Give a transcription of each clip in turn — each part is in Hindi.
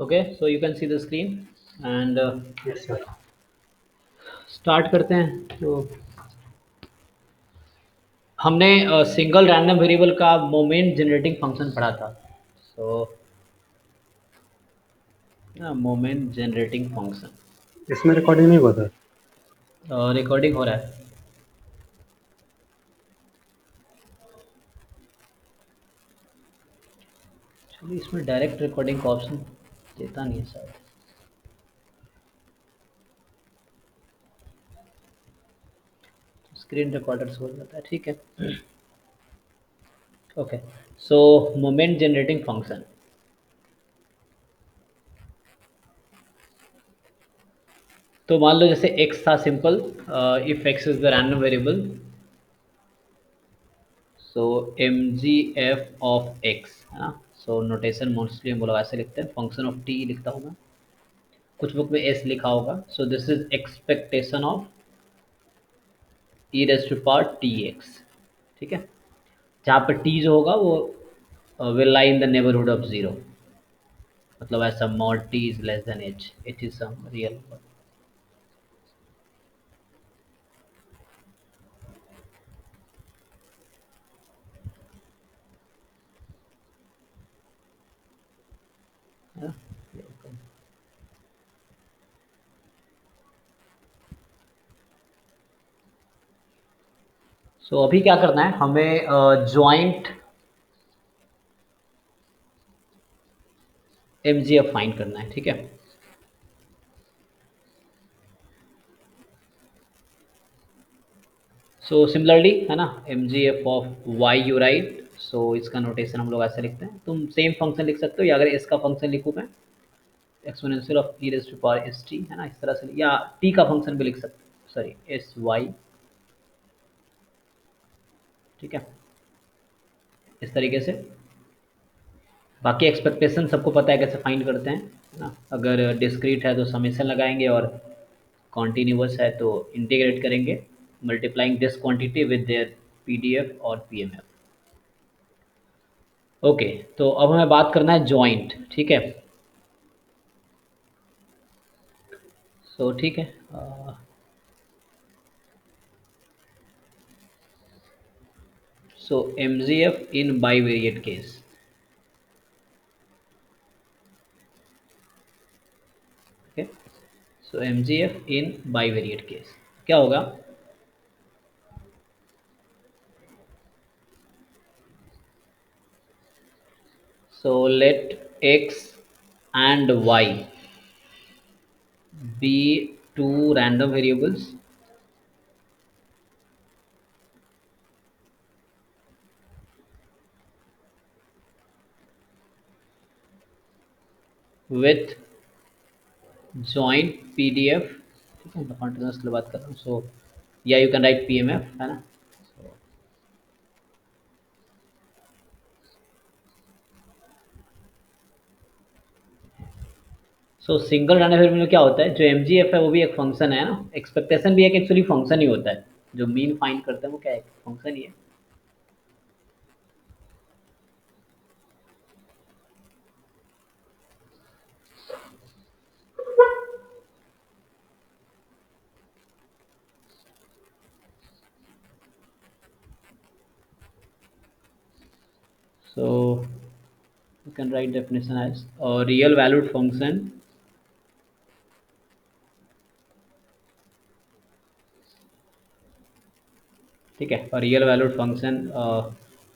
Okay, so you can see the screen and Yes, sir. Start करते हैं। तो हमने सिंगल रैंडम वेरिएबल का मोमेंट जनरेटिंग फंक्शन पढ़ा था। सो मोमेंट जनरेटिंग फंक्शन इसमें रिकॉर्डिंग नहीं हुआ था। रिकॉर्डिंग हो रहा है। एक्चुअली इसमें डायरेक्ट रिकॉर्डिंग का ऑप्शन देता नहीं है शायद। स्क्रीन रिकॉर्डर से हो जाता है, ठीक है। Okay, so moment generating function. तो मान लो जैसे x था simple, if x is the random variable, so M G F of X है ना। सो नोटेशन मोस्टली हम लोग ऐसे लिखते हैं, फंक्शन ऑफ टी लिखता हूँ मैं, कुछ बुक में एस लिखा होगा। So this is expectation of E raise to power T X, ठीक है। जहाँ पर टी जो होगा वो will lie in the neighbourhood of zero, मतलब ऐसा mod T is less than H, H is some real number. है ना। सो अभी क्या करना है हमें, joint M G F find करना है, ठीक है। सो सिमिलरली है ना, M G F of Y you right. सो इसका नोटेशन हम लोग ऐसे लिखते हैं, तुम सेम फंक्शन लिख सकते हो, या अगर इसका फंक्शन लिखूँ मैं, exponential of E raise to power S T है ना, इस तरह से, या टी का फंक्शन भी लिख सकते हो, सॉरी एस वाई, ठीक है, इस तरीके से। बाकी एक्सपेक्टेशन सबको पता है कैसे फाइंड करते हैं, है ना। अगर डिस्क्रीट है तो समेशन लगाएंगे, और कॉन्टीन्यूअस है तो इंटीग्रेट करेंगे, multiplying this quantity with their PDF और पीएमएफ। ओके, तो अब हमें बात करना है जॉइंट, ठीक है। सो ठीक है, सो एम जी एफ इन बाईवेरिएट केस, ओके। सो एम जी एफ इन बाईवेरिएट केस क्या होगा। So let x and y be two random variables with joint PDF, ठीक है, मैं कॉन्टिन्यूस की बात कर रहा हूँ। सो या यू कैन राइट PMF है ना। सो सिंगल रैंडम वेरिएबल में क्या होता है, जो MGF है वो भी एक फंक्शन है ना, एक्सपेक्टेशन भी एक एक्चुअली फंक्शन ही होता है। जो मीन फाइंड करते हैं वो क्या है, फंक्शन ही है। So you can write definition as real valued function, ठीक है। और real valued function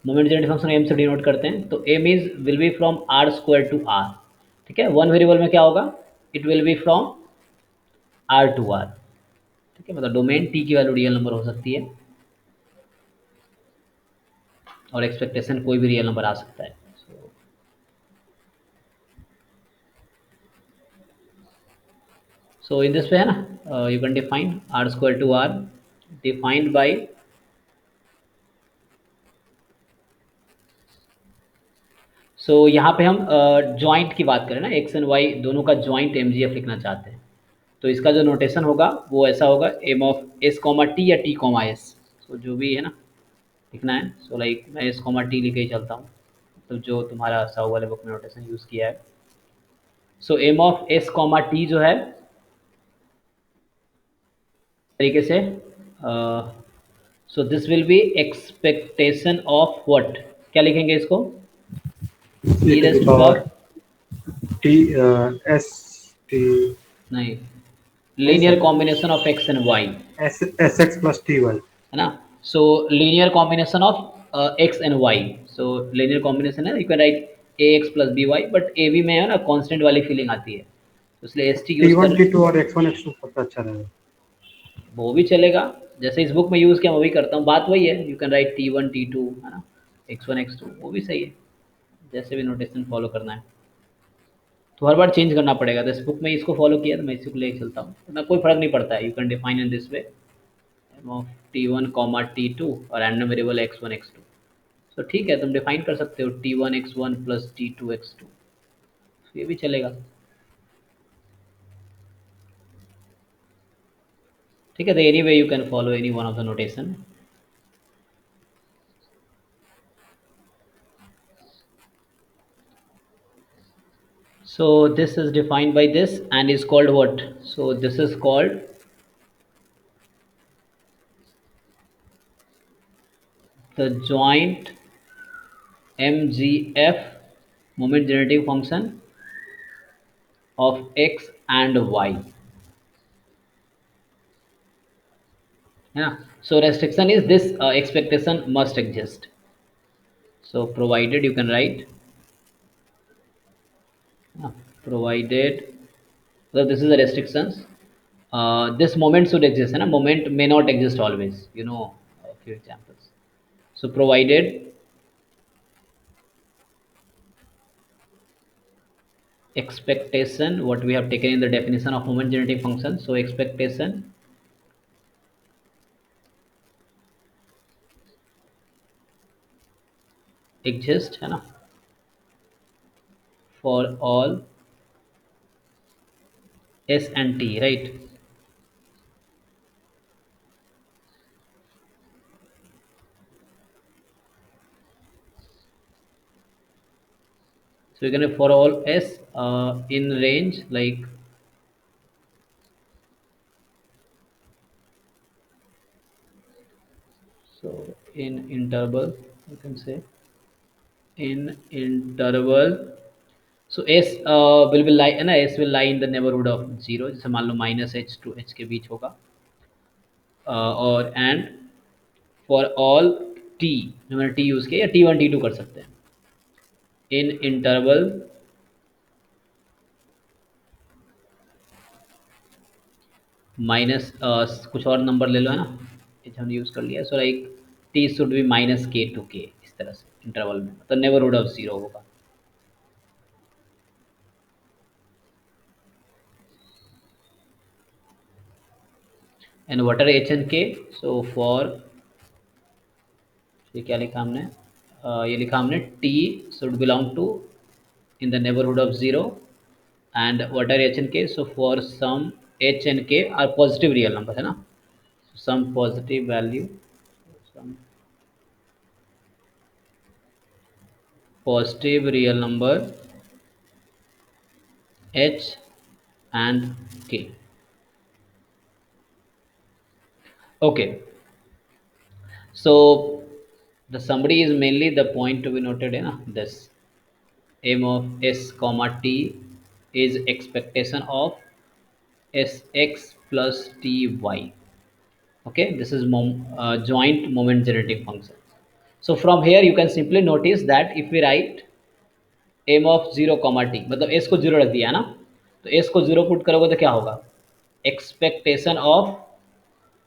moment generating function M से डिनोट करते हैं। तो M is will be from R square to R, ठीक है। वन वेरिएबल में क्या होगा, it will be from R to R, ठीक है। मतलब डोमेन टी की वैल्यू रियल नंबर हो सकती है, और एक्सपेक्टेशन कोई भी रियल नंबर आ सकता है। सो इन दिस वे है ना, you can define R square to R defined by, so यहाँ पे हम जॉइंट की बात करें ना, एक्स एंड वाई दोनों का जॉइंट एमजीएफ लिखना चाहते हैं। तो इसका जो नोटेशन होगा वो ऐसा होगा, M of S comma T या टी कॉमा एस, सो जो भी है ना लिखना है। सो लाइक मैं एस कॉमा टी लिखे ही चलता हूँ, तो जो तुम्हारा साहू वाले बुक में नोटेशन यूज़ किया है। So M of S comma T जो है तरीके से, so this will be expectation of what, क्या लिखेंगे इसको, a e to raise the to power, power T S T नहीं, नहीं linear sir, combination of X and Y, S X plus T Y. है ना। So linear combination of X and Y, so linear combination है, you can write A x plus B Y, but A B में है ना कांस्टेंट वाली फीलिंग आती है, तो इसलिए S T T use one कर, टी टू और एक्स वन एक्स टू सबसे अच्छा रहेगा। वो भी चलेगा, जैसे इस बुक में यूज़ किया वो भी करता हूँ, बात वही है, you can write T one T two, है ना, एक्स वन एक्स टू, वो भी सही है, जैसे भी नोटेशन फॉलो करना है, तो हर बार चेंज करना पड़ेगा, तो इस बुक में इसको फॉलो किया तो मैं इसी को लेके चलता हूँ, तो कोई फर्क नहीं पड़ता है, you can define in this way of T one comma T two और random variable X one X two, तो ठीक है, तुम डिफाइन कर सकते हो T one X one plus T two X two, ये भी चलेगा, ठीक है, तो any way you can follow any one of the notation. So this is defined by this and is called what? So this is called the joint MGF, moment generating function of x and y. Yeah. So restriction is this expectation must exist. So provided you can write, provided, so this is the restrictions. This moment should exist, and a moment may not exist always. You know a few examples. So provided expectation, what we have taken in the definition of moment generating function, so expectation exist, है ना, for all s and t, right. So we're gonna for all s in range, like, so in interval, you can say in interval, so s will be lie, है ना, s will lie in the neighborhood of 0, जैसे मान लो माइनस एच टू एच के बीच होगा, और एंड फॉर ऑल टी, जो मैंने टी यूज़ किया, या टी वन टी टू कर सकते हैं, इन इंटरवल माइनस कुछ और नंबर ले लो, है ना, ये हमने यूज़ कर लिया, so like T should be minus के टू के, इस तरह से इंटरवल में, मतलब नेबरहुड ऑफ जीरो होगा, and what are H and K, so for, ये क्या लिखा हमने, ये लिखा हमने T should belong to in the neighbourhood of zero, and what are H and K, so for some H and K are positive real number, है ना, some positive value, some positive real number h and k. Okay, so the summary is mainly the point to be noted in this aim of s comma t is expectation of sx plus ty. Okay, this is joint moment generating function. So from here you can simply notice that if we write aim of 0 comma t, मतलब s को 0 रख दिया है ना, तो s को 0 पुट करोगे तो क्या होगा, एक्सपेक्टेशन ऑफ,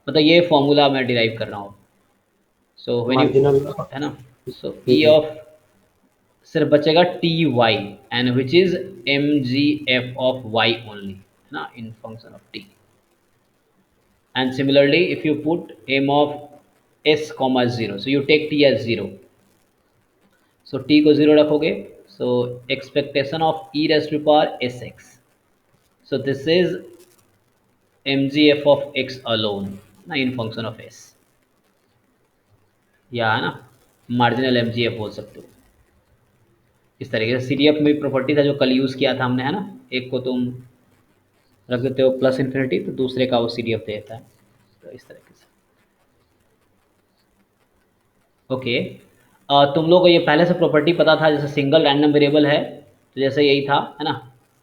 मतलब ये फॉर्मूला मैं डिराइव कर रहा हूँ, सो व्हेन यू, मार्जिनल। है ना, सो जी ई जी। ऑफ सिर्फ बचेगा T Y, and which is M G F of Y only, है ना, in function of T, and similarly if you put M of S comma zero, so you take T as zero, so T को जीरो रखोगे, so expectation of e raise to power S X, so this is M G F of X alone, ना, इन फंक्शन ऑफ एस, या है ना, मार्जिनल एम जी एफ बोल सकते हो, इस तरीके से सी डी एफ में प्रॉपर्टी था जो कल यूज़ किया था हमने, है ना, एक को तुम रख देते हो प्लस इन्फिनिटी तो दूसरे का वो CDF दे देता है, तो इस तरीके से। ओके, तुम लोग को ये पहले से प्रॉपर्टी पता था, जैसे सिंगल रैंडम वेरिएबल है तो जैसे यही था, है ना,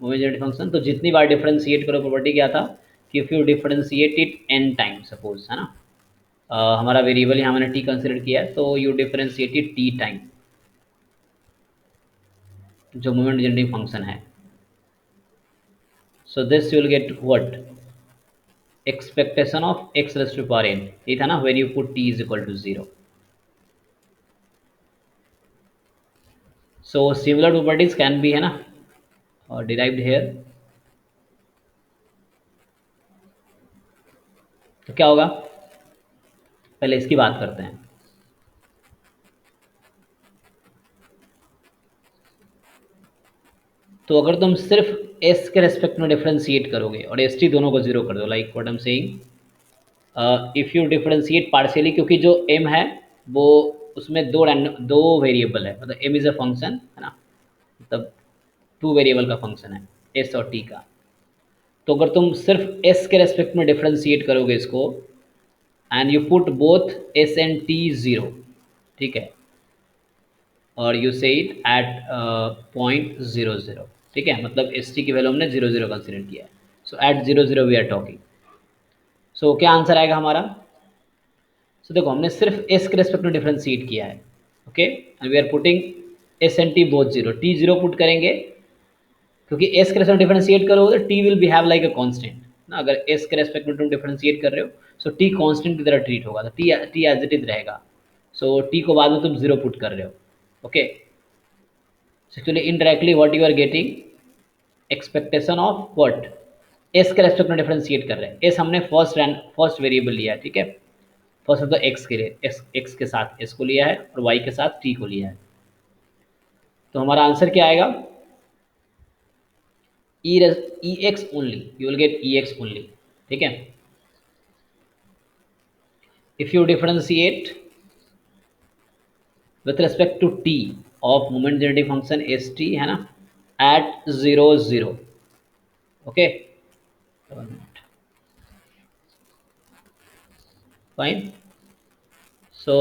मोमेंट फंक्शन। तो जितनी बार डिफरेंशिएट करो, प्रॉपर्टी क्या था कि if you differentiate it n time, suppose, है ना, हमारा वेरिएबल यहाँ मैंने t कंसिडर किया है, तो you differentiate it t time, जो मोमेंट जनरेटिंग फंक्शन है। So this you will get what, expectation of x raise to power n, ये था ना, when you put t is equal to 0। So similar properties can be, है ना, और डिराइव्ड हेयर। तो क्या होगा, पहले इसकी बात करते हैं। तो अगर तुम सिर्फ s के रेस्पेक्ट में डिफरेंशिएट करोगे और st दोनों को 0 कर दो, like what I am saying, if you differentiate partially, क्योंकि जो m है वो उसमें दो वेरिएबल है, मतलब m इज़ अ फंक्शन, है ना, मतलब 2 वेरिएबल का फंक्शन है s और t का। तो अगर तुम सिर्फ s के रेस्पेक्ट में डिफरेंशिएट करोगे इसको, and you put both s and t 0, ठीक है, और यू से इट एट पॉइंट 0 0, ठीक है, मतलब एस टी की वैल्यू हमने 0 0 कंसिडर किया है। सो एट 0 0 वी आर टॉकिंग। सो क्या आंसर आएगा हमारा। सो देखो, हमने सिर्फ एस के रेस्पेक्ट में डिफरेंशिएट किया है, okay, and we are putting S and T both 0, T 0 put करेंगे, क्योंकि एस के रेस्पेक्ट डिफरेंशिएट करोगे तो T will be have like a constant ना, अगर एस के रेस्पेक्ट में तुम डिफरेंशिएट कर रहे हो सो टी कांस्टेंट की तरह ट्रीट होगा, तो टी एज इट इज रहेगा। सो टी को बाद में तुम 0 पुट कर रहे हो, okay. Actually indirectly what you are getting, expectation of what, S के रेस्पेक्ट में डिफरेंशिएट कर रहे हैं। एस हमने फर्स्ट वेरिएबल लिया है, ठीक है, फर्स्ट मतलब एक्स के लिए, एक्स के साथ एस को लिया है और वाई के साथ टी को लिया है। तो हमारा आंसर क्या आएगा, e X only, you will get e X only, ठीक है। If you differentiate with respect to T of moment generating function S T, है ना, at 0 0, okay, fine. So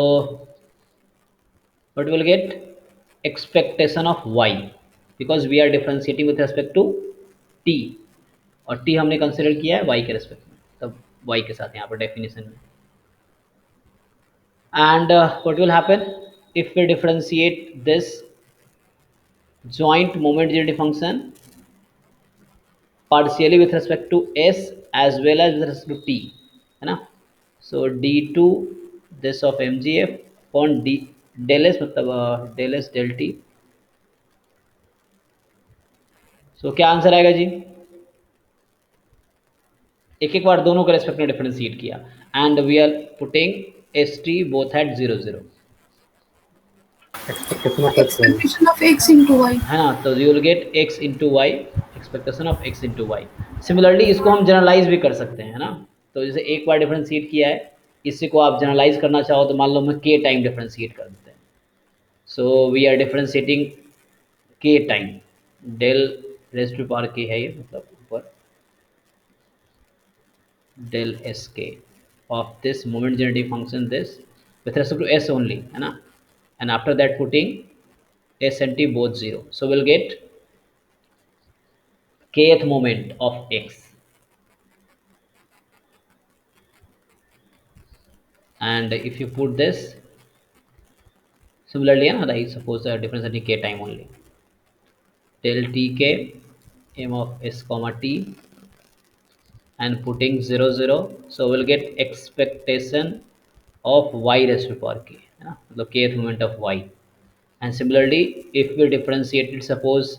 what we will get, expectation of y, because we are differentiating with respect to t, और t हमने कंसिडर किया है y के रेस्पेक्ट में, तब y के साथ यहाँ पर डेफिनेशन में। And what will happen if we differentiate this joint moment unity function partially with respect to s as well as with respect to t, है ना। so d2 this of mgf upon d del s, मतलब del s del t। सो क्या आंसर आएगा जी, एक एक बार दोनों के रेस्पेक्ट में डिफरेंशिएट किया, and we are putting S T both at 0 0, expectation of X Y. Expectation of x into y। है ना, तो you will get x into Y, expectation of x into Y. Similarly इसको हम जनरलाइज भी कर सकते हैं, है ना, तो जैसे एक बार डिफरेंशिएट किया है, इसी को आप जनरलाइज करना चाहो तो मान लो मैं k टाइम डिफरेंशिएट कर देते हैं। So we are differentiating k time, del raise to power k है ये, मतलब ऊपर del sk of this moment generating function this with respect to s only, है ना, and after that putting s and t both 0, so we'll get kth moment of x, and if you put this similarly, I suppose the difference in k time only, del tk m of s comma t and putting 0 0, so we'll get expectation of y raised to power k, है ना, मतलब kth moment of y। And similarly if we differentiate it, suppose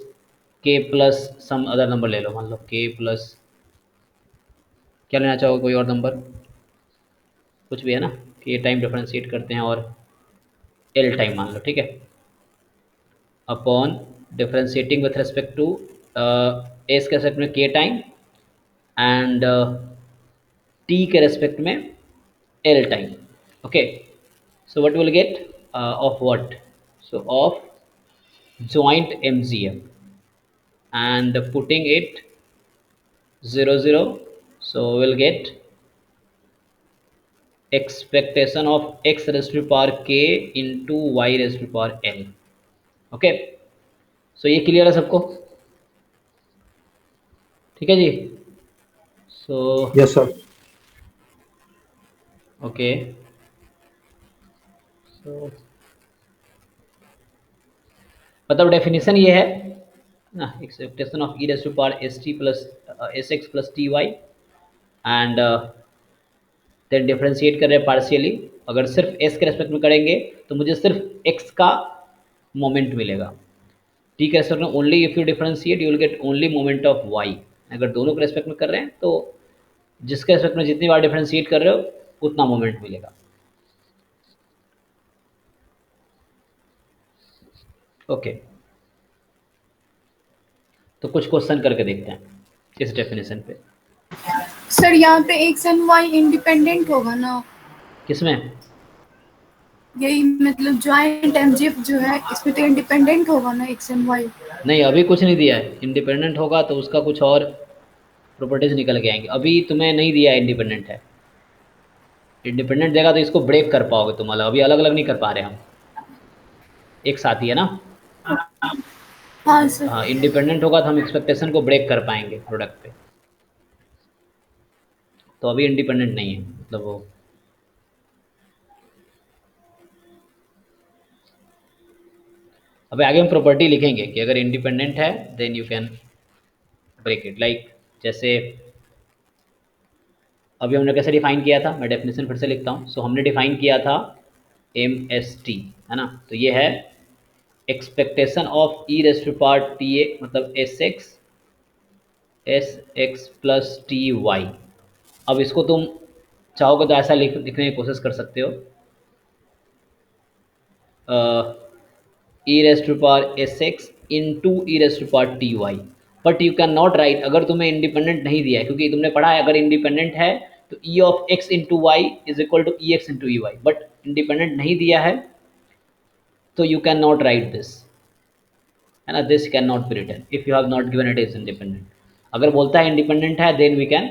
k plus some other number ले लो, मान लो k प्लस, क्या लेना चाहोगे, कोई और नंबर, कुछ भी, है ना, k टाइम डिफरेंशिएट करते हैं और l टाइम मान लो, ठीक है, upon differentiating with respect to s के रेस्पेक्ट में k टाइम एंड t के रेस्पेक्ट में l time, okay. So what will get of what, so of joint mgf, and putting it 0 0, so we'll get expectation of x raised to power k into y raised to power n. Okay, so ये क्लियर है सबको? ठीक है जी। So yes sir. Okay, so मतलब डेफिनेशन ये है ना, expectation of E raise to power S T plus S X plus T Y, and then differentiate कर रहे हैं पार्शियली। अगर सिर्फ एस के रेस्पेक्ट में करेंगे तो मुझे सिर्फ एक्स का मोमेंट मिलेगा। टी के रेस्पेक्ट में only if you differentiate you will get only moment of Y. अगर दोनों के रेस्पेक्ट में कर रहे हैं तो जिसके रेस्पेक्ट में जितनी बार डिफरेंशिएट कर रहे हो उतना मोमेंट मिलेगा। ओके, तो कुछ क्वेश्चन करके देखते हैं इस डेफिनेशन पे। सर यहाँ पे एक्स एंड वाई इंडिपेंडेंट होगा ना? किसमें? यही मतलब ज्वाइंट एमजीएफ जो है इसमें तो इंडिपेंडेंट होगा ना एक्स एंड वाई? नहीं, अभी कुछ नहीं दिया है। इंडिपेंडेंट होगा तो उसका कुछ और प्रॉपर्टीज निकल के आएंगे। अभी तुम्हें नहीं दिया है इंडिपेंडेंट है। इंडिपेंडेंट देगा तो इसको ब्रेक कर पाओगे तुम, मतलब अभी अलग अलग नहीं कर पा रहे हम, एक साथ ही है ना। हाँ सर। हाँ, इंडिपेंडेंट होगा तो हम एक्सपेक्टेशन को ब्रेक कर पाएंगे प्रोडक्ट पे। तो अभी इंडिपेंडेंट नहीं है, मतलब वो अभी आगे हम प्रॉपर्टी लिखेंगे कि अगर इंडिपेंडेंट है then you can break it. Like जैसे अभी हमने कैसे डिफाइन किया था, मैं डेफिनेशन फिर से लिखता हूँ। सो हमने डिफाइन किया था एम एस टी, है ना। तो ये है expectation of E raise to power T A, मतलब S X plus T Y. अब इसको तुम चाहोगे तो ऐसा लिखने की कोशिश कर सकते हो, E raise to power S X into E raise to power T Y. But you can not write, अगर तुम्हें इंडिपेंडेंट नहीं दिया है, क्योंकि तुमने पढ़ा है अगर इंडिपेंडेंट है तो E of X into Y is equal to E X into E Y, but independent नहीं दिया है तो you can not write this, है ना। This can not be written if you have not given it is independent. अगर बोलता है इंडिपेंडेंट है then we can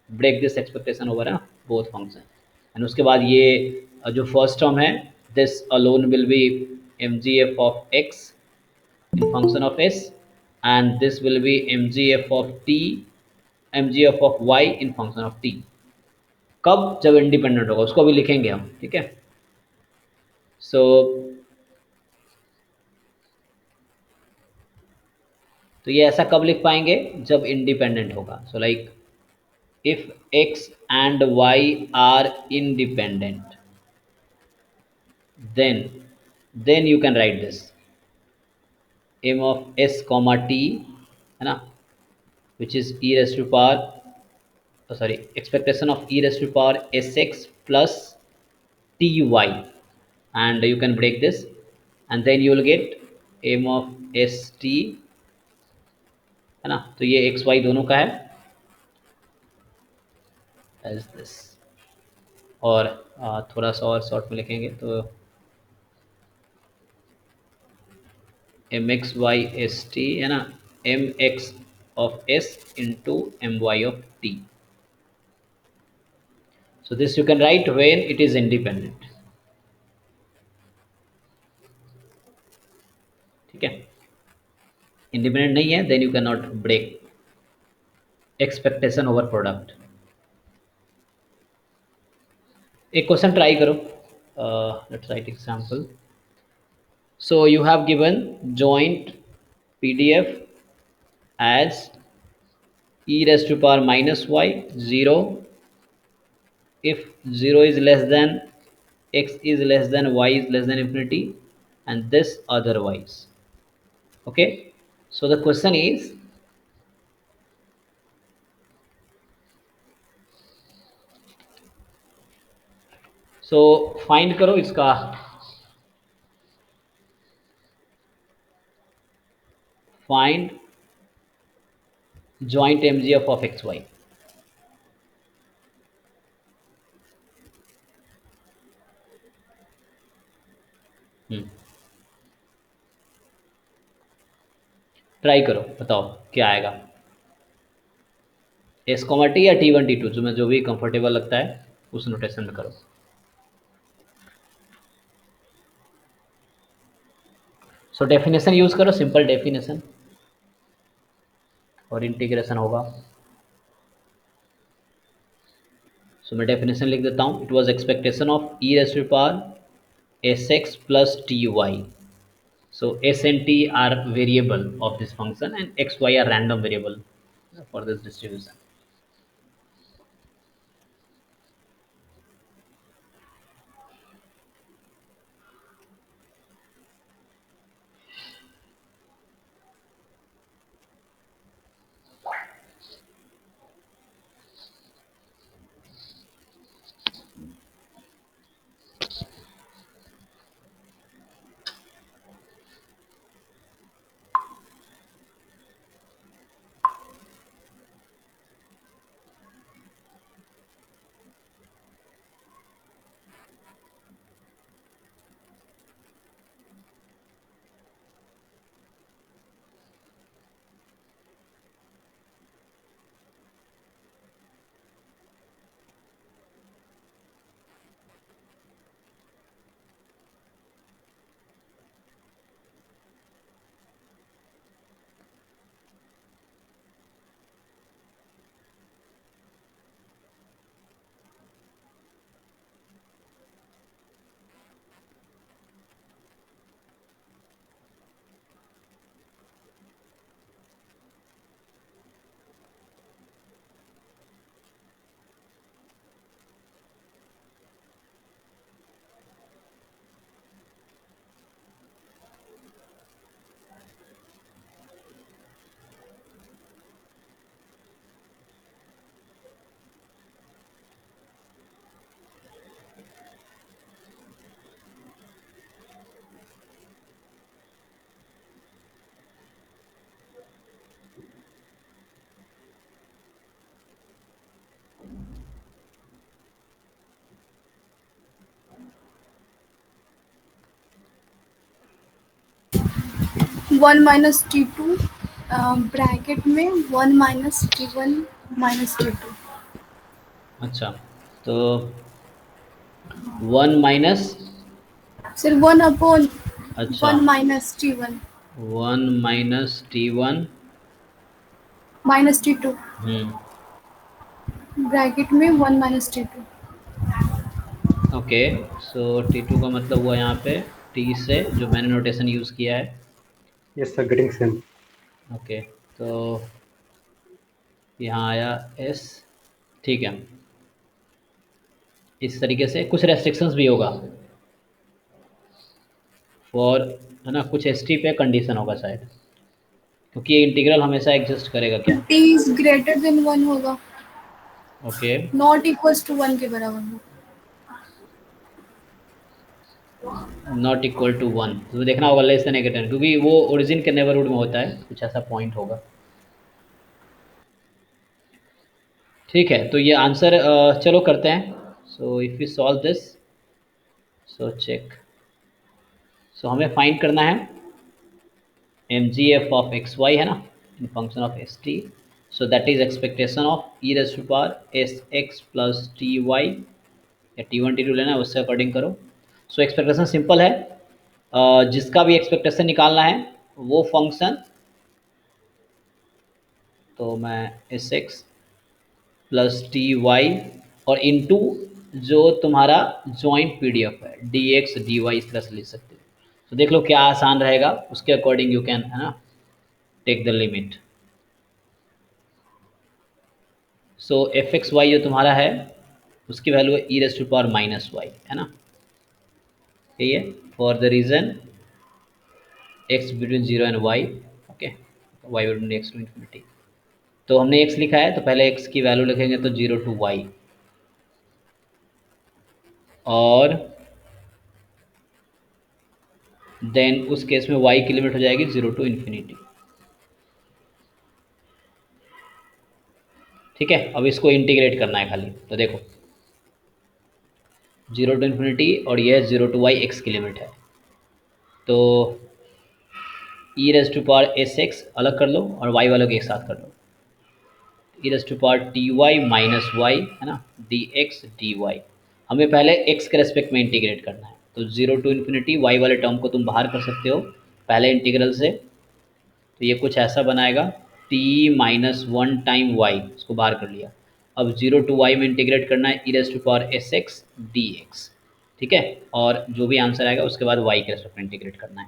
break this expectation over both function. And उसके बाद ये जो फर्स्ट टर्म है, this alone will be M G F of X in function of S, and this will be M G F of T, M G F of Y in function of T. कब? जब इंडिपेंडेंट होगा, उसको भी लिखेंगे हम, ठीक है। सो तो ये ऐसा कब लिख पाएंगे? जब इंडिपेंडेंट होगा। So like if x and y are independent, then you can write this m of s comma t, है ना, which is e raised to power sorry expectation of e raised to power sx plus ty, and you can break this and then you will get m of st, है ना। तो ये एक्स वाई दोनों का है एज दिस। और थोड़ा सा और शॉर्ट में लिखेंगे तो M X Y S T, है ना, M x of S into M Y of T. So this you can write when it is independent, ठीक है। इंडिपेंडेंट नहीं है then you can not break expectation over product. एक क्वेश्चन ट्राई करो, let's write example. So you have given joint PDF as e raised to power minus y 0 if 0 is less than x is less than y is less than infinity, and this otherwise. Okay, so the question is, so find करो इसका find joint mgf of xy। Try करो, बताओ क्या आएगा। एस कॉमा टी या T1 T2, तुम्हें जो भी कंफर्टेबल लगता है उस नोटेशन में करो। सो डेफिनेशन यूज करो, सिंपल डेफिनेशन, और इंटीग्रेशन होगा। सो मैं डेफिनेशन लिख देता हूँ। It was expectation of E raise to power S X plus T Y. So s and t are variable of this function and x y are random variable for this distribution. One minus T2 bracket में 1 - T1 - T2। अच्छा, तो 1 माइनस, सिर्फ 1/1 अच्छा, T1 1 - T1 -T2 हम्म, ब्रैकेट में 1 - T2। ओके। सो T2 का मतलब हुआ यहाँ पे T से जो मैंने नोटेशन यूज़ किया है। Yes, sir. Getting same. Okay, तो यहाँ आया S, ठीक है। इस तरीके से कुछ रेस्ट्रिक्शंस भी होगा फॉर, है ना, कुछ एस टी पे कंडीशन होगा शायद, क्योंकि ये इंटीग्रल हमेशा एग्जिस्ट करेगा क्या। T इज ग्रेटर देन 1 होगा, ओके, नॉट इक्वल्स टू 1 के बराबर होगा। नॉट इक्वल टू 1, तो देखना होगा लेस देन या 10, क्योंकि वो ओरिजिन के नेबरहुड में होता है, कुछ ऐसा पॉइंट होगा। ठीक है, तो ये आंसर चलो करते हैं। So if you solve this, so check. सो हमें फाइंड करना है mgf ऑफ एक्स वाई, है ना, in function of S T. So that is expectation of E raise to power S X plus T Y, या T1 T2 लेना है, उससे अकॉर्डिंग करो। सो एक्सपेक्टेशन सिंपल है, जिसका भी एक्सपेक्टेशन निकालना है वो फंक्शन, तो मैं S X plus T Y और इनटू जो तुम्हारा जॉइंट पीडीएफ है डी एक्स डी वाई, इस तरह से लिख सकते हो। तो देख लो क्या आसान रहेगा, उसके अकॉर्डिंग यू कैन, है ना, take the limit. So F X Y जो तुम्हारा है उसकी वैल्यू है E raise to power minus Y, है ना, यही है, for the region X between 0 and Y. Okay, Y between X to infinity. तो हमने एक्स लिखा है तो पहले एक्स की वैल्यू लिखेंगे, तो 0 टू वाई, और देन उस केस में वाई की लिमिट हो जाएगी 0 टू इन्फिनिटी। ठीक है, अब इसको इंटीग्रेट करना है खाली, तो देखो 0 टू इन्फिनिटी और यह 0 टू वाई एक्स की लिमिट है, तो e raise to power S X अलग कर लो और वाई वालों को एक साथ कर लो, e raise to power T Y minus Y है ना, डी एक्स डी वाई। हमें पहले एक्स के रेस्पेक्ट में इंटीग्रेट करना है, तो जीरो टू इन्फिनिटी वाई वाले टर्म को तुम बाहर कर सकते हो पहले इंटीग्रल से, तो ये कुछ ऐसा बनाएगा T minus one time Y, इसको बाहर कर लिया। अब जीरो टू वाई में इंटीग्रेट करना है e raise to power S X D X, ठीक है, और जो भी आंसर आएगा उसके बाद वाई के रेस्पेक्ट में इंटीग्रेट करना है।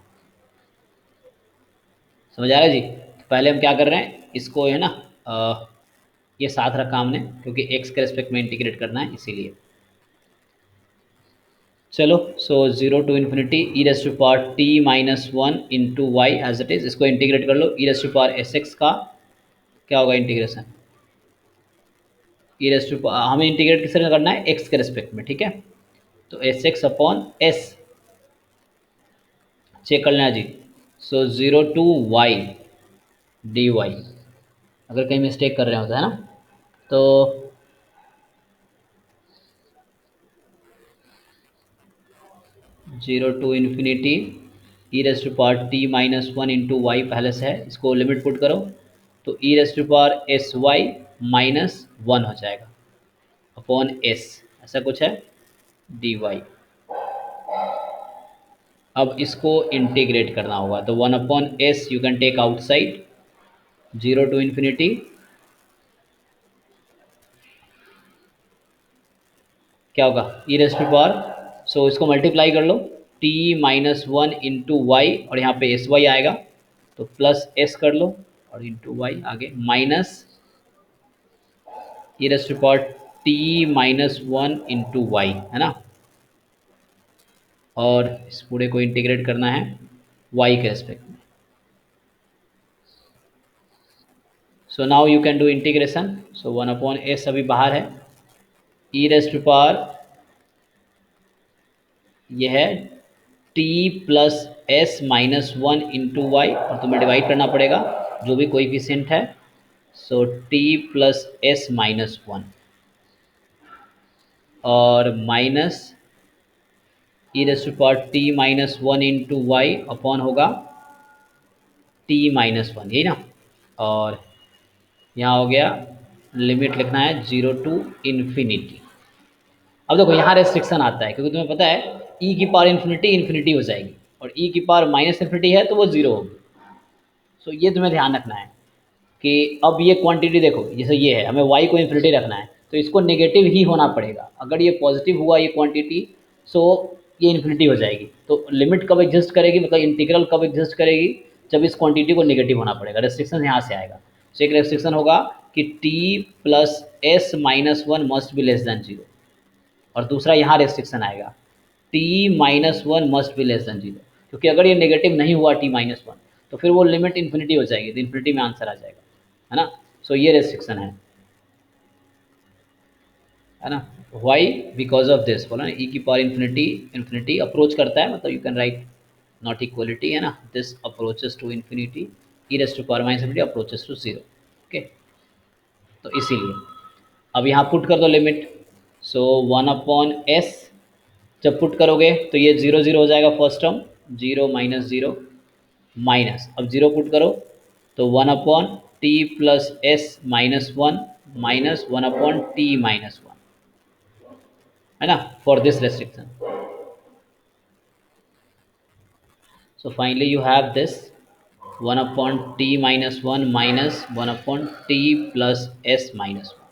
समझ आ रहा है जी? तो पहले हम क्या कर रहे हैं, इसको है ना ये साथ रखा हमने क्योंकि एक्स के रेस्पेक्ट में इंटीग्रेट करना है इसीलिए। चलो, so zero to infinity E raise to power T minus one into Y as it is, इसको इंटीग्रेट कर लो। E raise to power S X का क्या होगा इंटीग्रेशन, ई रेज टू हमें इंटीग्रेट किस तरह करना है, एक्स के रेस्पेक्ट में, ठीक है। तो S X upon S check कर लेना जी। So zero to Y D Y, अगर कहीं मिस्टेक कर रहे हो तो है ना, तो zero to infinity E raise to power T minus one into Y पहले से है, इसको लिमिट पुट करो तो e raise to power S Y minus one हो जाएगा अपॉन एस, ऐसा कुछ है डी वाई। अब इसको इंटीग्रेट करना होगा तो one upon S you can take outside, zero to infinity क्या होगा e raise to power, so इसको मल्टीप्लाई कर लो T minus one into Y और यहाँ पे एस वाई आएगा तो प्लस एस कर लो और इंटू वाई आगे minus E raise to power T minus one into Y है ना, और इस पूरे को इंटीग्रेट करना है वाई के रेस्पेक्ट में। So now you can do integration, so one upon S अभी बाहर है, ई रेज टू पावर यह है T plus S minus one into Y और तुम्हें डिवाइड करना पड़ेगा जो भी कोएफिशिएंट है, so T plus S minus one और minus E raise to power T minus one into Y upon होगा टी माइनस वन, यही ना, और यहाँ हो गया लिमिट लिखना है जीरो टू इन्फिनिटी। अब देखो यहाँ रेस्ट्रिक्शन आता है क्योंकि तुम्हें पता है ई की पावर इन्फिनिटी इन्फिनिटी हो जाएगी और ई की पावर माइनस इन्फिनिटी है तो वो जीरो होगी। सो ये तुम्हें ध्यान रखना है कि अब ये क्वांटिटी देखो जैसे ये है, हमें y को इन्फिनिटी रखना है तो इसको नेगेटिव ही होना पड़ेगा, अगर ये पॉजिटिव हुआ ये क्वांटिटी सो ये इन्फिनिटी हो जाएगी। तो लिमिट कब एग्जिस्ट करेगी, मतलब इंटीग्रल कब एग्जिस्ट करेगी, जब इस क्वांटिटी को नेगेटिव होना पड़ेगा, रेस्ट्रिक्शन यहाँ से आएगा। तो एक रेस्ट्रिक्शन होगा कि t plus S minus one must be less than zero, और दूसरा यहाँ रेस्ट्रिक्शन आएगा t minus one must be less than zero, क्योंकि अगर ये नेगेटिव नहीं हुआ t माइनस वन तो फिर वो लिमिट इन्फिनिटी हो जाएगी, तो इन्फिनिटी में आंसर आ जाएगा, है ना। सो ये रेस्ट्रिक्शन है ना, वाई बिकॉज ऑफ दिस बोला ना, ई की पावर इन्फिनिटी इन्फिनिटी अप्रोच करता है, मतलब you can write not equality है ना, this approaches to infinity, E raise to power minus infinity approaches to zero, okay. तो इसीलिए अब यहाँ पुट कर दो limit, so one upon S जब पुट करोगे तो ये जीरो जीरो हो जाएगा first term, zero minus zero minus, अब जीरो पुट करो तो one upon T plus S minus one minus one upon T minus one, है ना, for this restriction. So finally you have this one upon T minus one minus one upon T plus S minus one,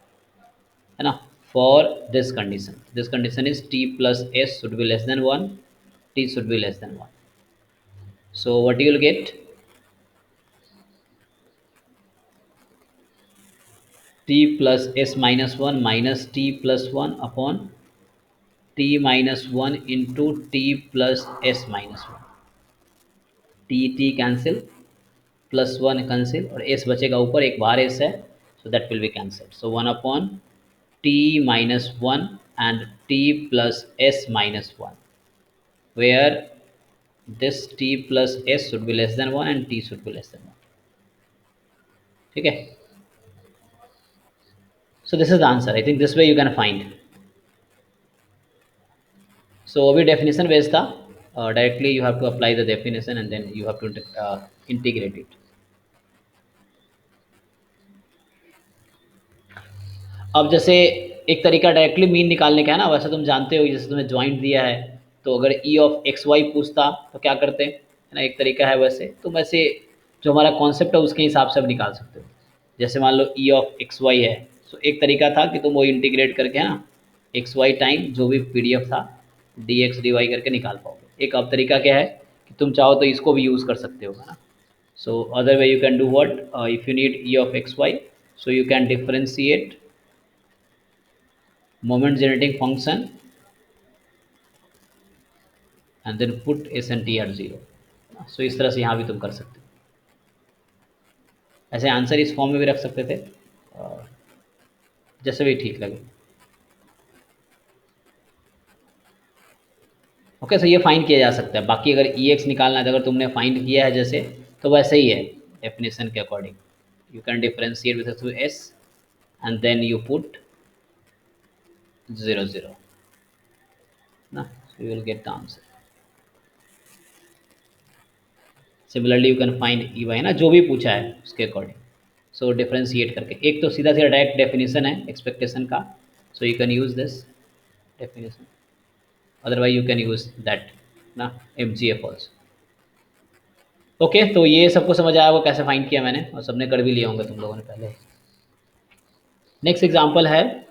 है ना, for this condition is t plus S should be less than one, t should be less than one. So what you will get, t plus S minus one minus T plus one upon T minus one into T plus S minus one, T cancel plus one cancel और एस बचेगा ऊपर, एक बार एस है so that will be cancel, so one upon T minus one and T plus S minus one, where this t plus s should be less than 1 and t should be less than 1, ठीक है। So this is the answer, I think this way you can find। So अभी डेफिनेशन बेस्ड था, directly you have to apply the definition and then you have to integrate it. अब जैसे एक तरीका डायरेक्टली मीन निकालने का है ना, वैसे तुम जानते हो जैसे तुम्हें ज्वाइंट दिया है तो अगर ई ऑफ एक्स वाई पूछता तो क्या करते हैं, है ना, एक तरीका है वैसे तुम वैसे जो हमारा कॉन्सेप्ट है उसके हिसाब से अब निकाल सकते हो। जैसे मान लो ई ऑफ एक्स वाई है, तो एक तरीका था कि तुम वो इंटीग्रेट करके, है ना, एक्स वाई टाइम जो भी पीडीएफ था डी एक्स डी वाई करके निकाल पाओगे। एक अब तरीका क्या है कि तुम चाहो तो इसको भी यूज़ कर सकते हो, है ना। So other way you can do what, if you need E of X Y, so you can differentiate moment generating function and then put s and t at 0। सो इस तरह से यहाँ भी तुम कर सकते हो। ऐसे आंसर इस फॉर्म में भी रख सकते थे, जैसे भी ठीक लगे। ओके, सो ये फाइंड किया जा सकता है। बाकी अगर ई एक्स निकालना है तो अगर तुमने फाइंड किया है जैसे, तो वैसे ही है डेफिनेशन के according. You can differentiate with through S and then you put 0 0 ना, so you will get the answer. Similarly you can find E Y, ना, जो भी पूछा है उसके अकॉर्डिंग। सो डिफ्रेंशिएट करके, एक तो सीधा सीधा डायरेक्ट डेफिनेशन है एक्सपेक्टेशन का, so you can use this definition, otherwise you can use that ना M G F also. Okay, तो ये सबको समझ आया वो कैसे फाइंड किया मैंने, और सबने कर भी लिया होंगे तुम लोगों ने पहले। नेक्स्ट एग्जाम्पल है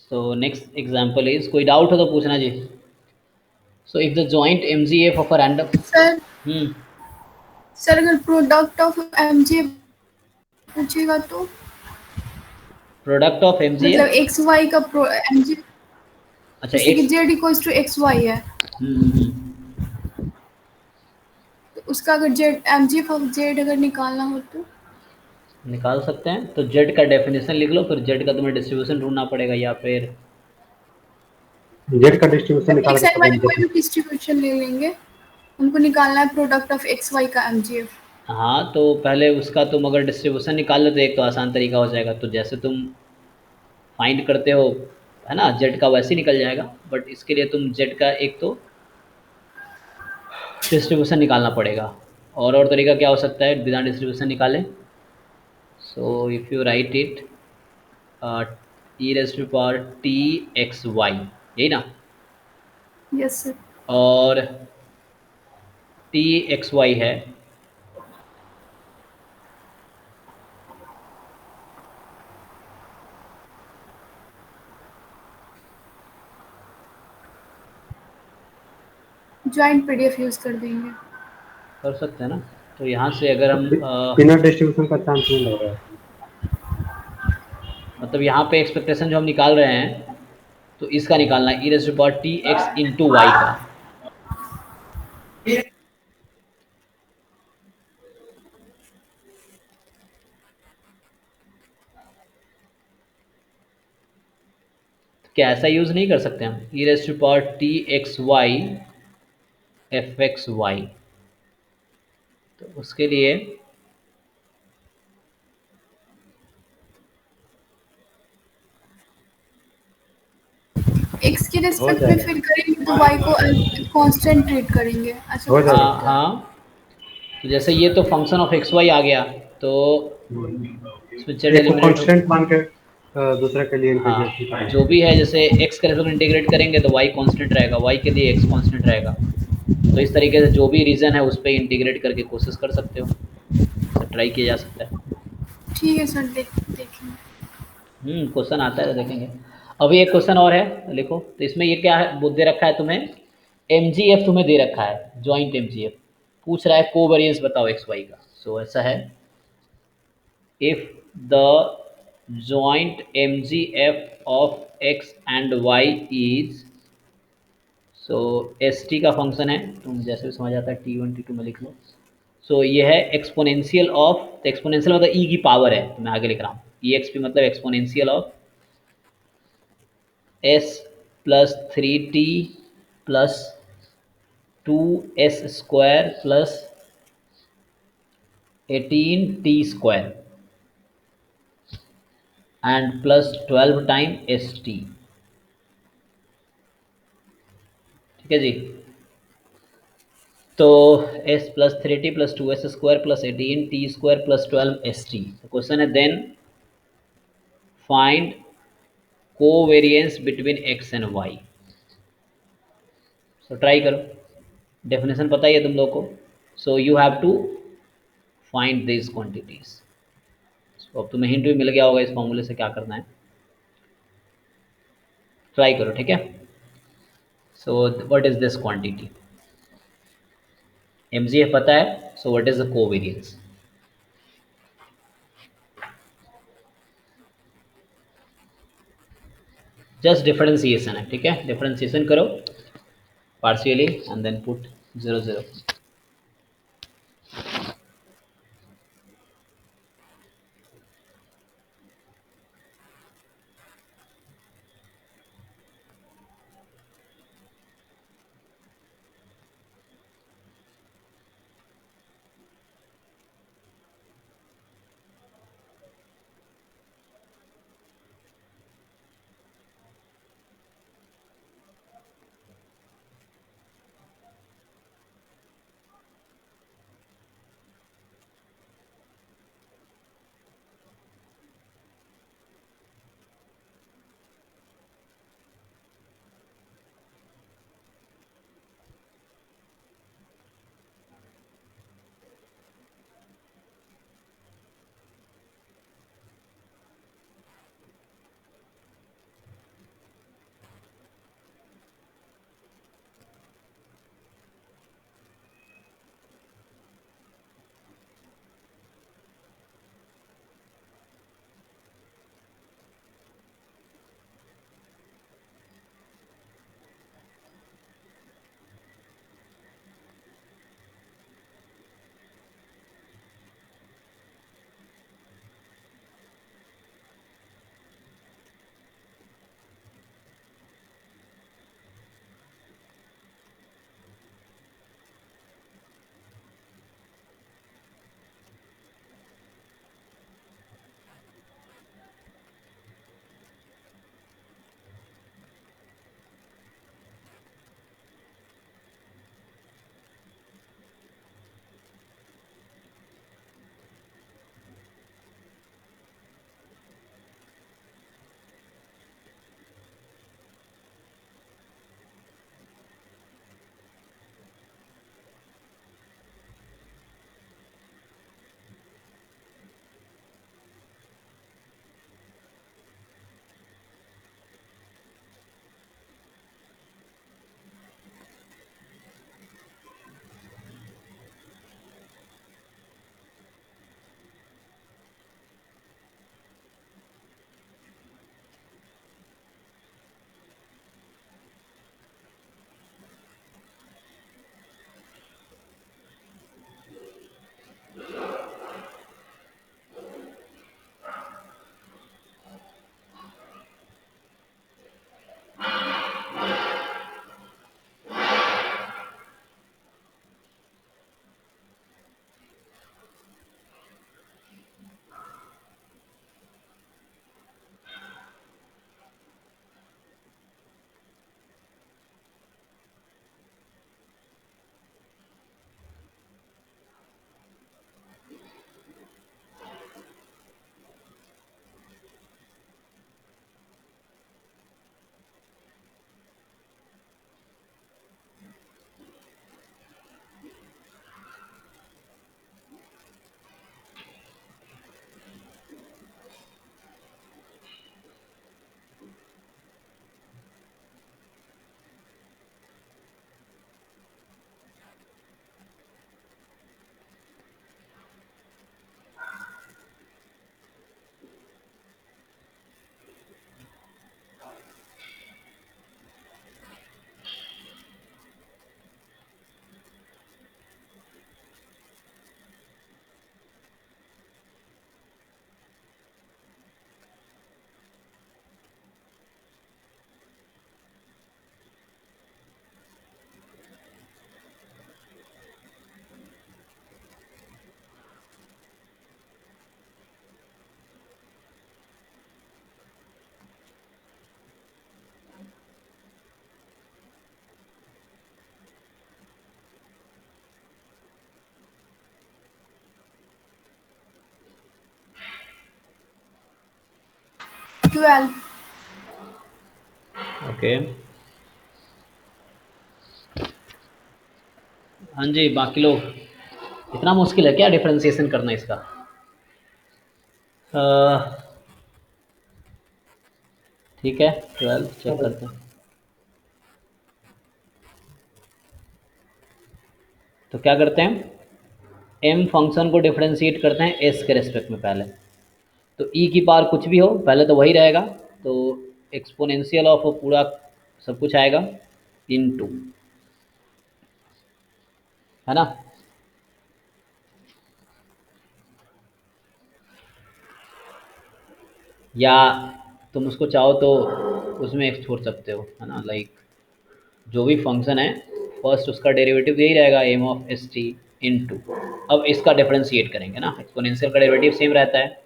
सो नेक्स्ट एग्जाम्पल इज, कोई डाउट हो तो पूछना जी। So if the joint M G F of a random, sir अगर प्रोडक्ट ऑफ एमजी पूछेगा तो प्रोडक्ट ऑफ एम जी मतलब एफ, एक्स वाई का एमजी, अच्छा जैसे कि X, Z equals to X Y है, तो उसका अगर जेड एमजी ऑफ जेड अगर निकालना हो तो निकाल सकते हैं। तो जेड का डेफिनेशन लिख लो, फिर जेड का तुम्हें डिस्ट्रीब्यूशन ढूंढना पड़ेगा, या फिर जेड का डिस्ट्रीब्यूशन निकाल एक्स के एंड तब वाई एमजेड कोई भी डिस्ट्रीब्यूशन ले लेंगे, उनको निकालना है प्रोडक्ट ऑफ एक्स वाई का एमजीएफ। हाँ, तो पहले उसका तुम अगर डिस्ट्रीब्यूशन निकाल लो तो एक तो आसान तरीका हो जाएगा, तो जैसे तुम फाइंड करते हो, है ना, जेड का वैसे ही निकल जाएगा, बट इसके लिए तुम जेड का एक तो डिस्ट्रीब्यूशन निकालना पड़ेगा। और तरीका क्या हो सकता है बिना डिस्ट्रीब्यूशन निकाले, so if you write it E raise to power T X Y, यही ना, यस सर। और टी एक्स वाई है, ज्वाइंट पीडीएफ यूज कर देंगे। कर सकते हैं ना। तो यहाँ से अगर हम बिना डिस्ट्रीब्यूशन का चांस नहीं लग रहा है। मतलब यहाँ पे एक्सपेक्टेशन जो हम निकाल रहे हैं, तो इसका निकालना है E raise to power T X into Y का। क्या ऐसा यूज़ नहीं कर सकते हम, E raise to power T X Y F X Y, तो उसके लिए एक्स के हो रिस्पेक्ट में जाएगा, फिर करेंगे तो वाई को कांस्टेंट ट्रीट करेंगे, ऐसा हो कुछ जाएगा। हाँ हाँ, तो जैसे ये तो फंक्शन ऑफ एक्स वाई आ गया, तो इसमें जेड एक को एलिमिनेट हो, कांस्टेंट मान के दूसरे के लिए हाँ, इंटीग्रेट करेंगे। जो भी है, जैसे एक्स के रिस्पेक्ट इंटीग्रेट करेंगे तो वाई कांस्टेंट रहेगा, वाई के लिए एक्स कांस्टेंट रहेगा। तो इस तरीके से जो भी रीज़न है उस पर इंटीग्रेट करके कोशिश कर सकते हो, तो ट्राई किया जा सकता है। ठीक है सर, देखेंगे। क्वेश्चन आता है तो देखेंगे। अभी एक क्वेश्चन और है, लिखो। तो इसमें ये क्या है, दे रखा है तुम्हें एम जी एफ, तुम्हें दे रखा है जॉइंट एम जी एफ, पूछ रहा है कोवेरियंस बताओ एक्स वाई का। सो ऐसा है, if the joint M G F of X and Y is, so S T का फंक्शन है, तुम जैसे भी समझ आता है T1 T2 में लिख लो। सो ये है एक्सपोनेंशियल ऑफ, तो एक्सपोनेंशियल मतलब ई की पावर है, तो मैं आगे लिख रहा हूँ ई एक्स पी मतलब exponential of S plus 3t plus 2s square plus 18t square. And plus 12 time S T. ठीक है जी। तो S plus 3t plus 2s² plus 18t² plus 12st। Question है then find covariance between X and Y. So try करो, डेफिनेशन पता ही है तुम लोग को। So you have to find this quantities. So अब तुम्हें हिंट भी मिल गया होगा इस फॉर्मूले से क्या करना है। ट्राई करो, ठीक है। So what is this quantity? MGF पता है, so what is the covariance? Just differentiation है, ठीक है। डिफरेंशिएशन करो partially and then put 0 0। 12। Okay, हाँ जी, बाकी लोग, इतना मुश्किल है क्या डिफरेंशिएशन करना इसका? ठीक है, 12 चेक करते हैं। तो क्या करते हैं, एम फंक्शन को डिफरेंशिएट करते हैं एस के रेस्पेक्ट में पहले। तो ई की पावर कुछ भी हो पहले तो वही रहेगा, तो एक्सपोनेंशियल ऑफ पूरा सब कुछ आएगा इनटू, है ना। या तुम उसको चाहो तो उसमें एक छोड़ सकते हो, है ना, लाइक जो भी फंक्शन है फर्स्ट उसका डेरिवेटिव यही रहेगा M of S T into. अब इसका डिफरेंशिएट करेंगे ना, एक्सपोनेंशियल का डेरिवेटिव सेम रहता है।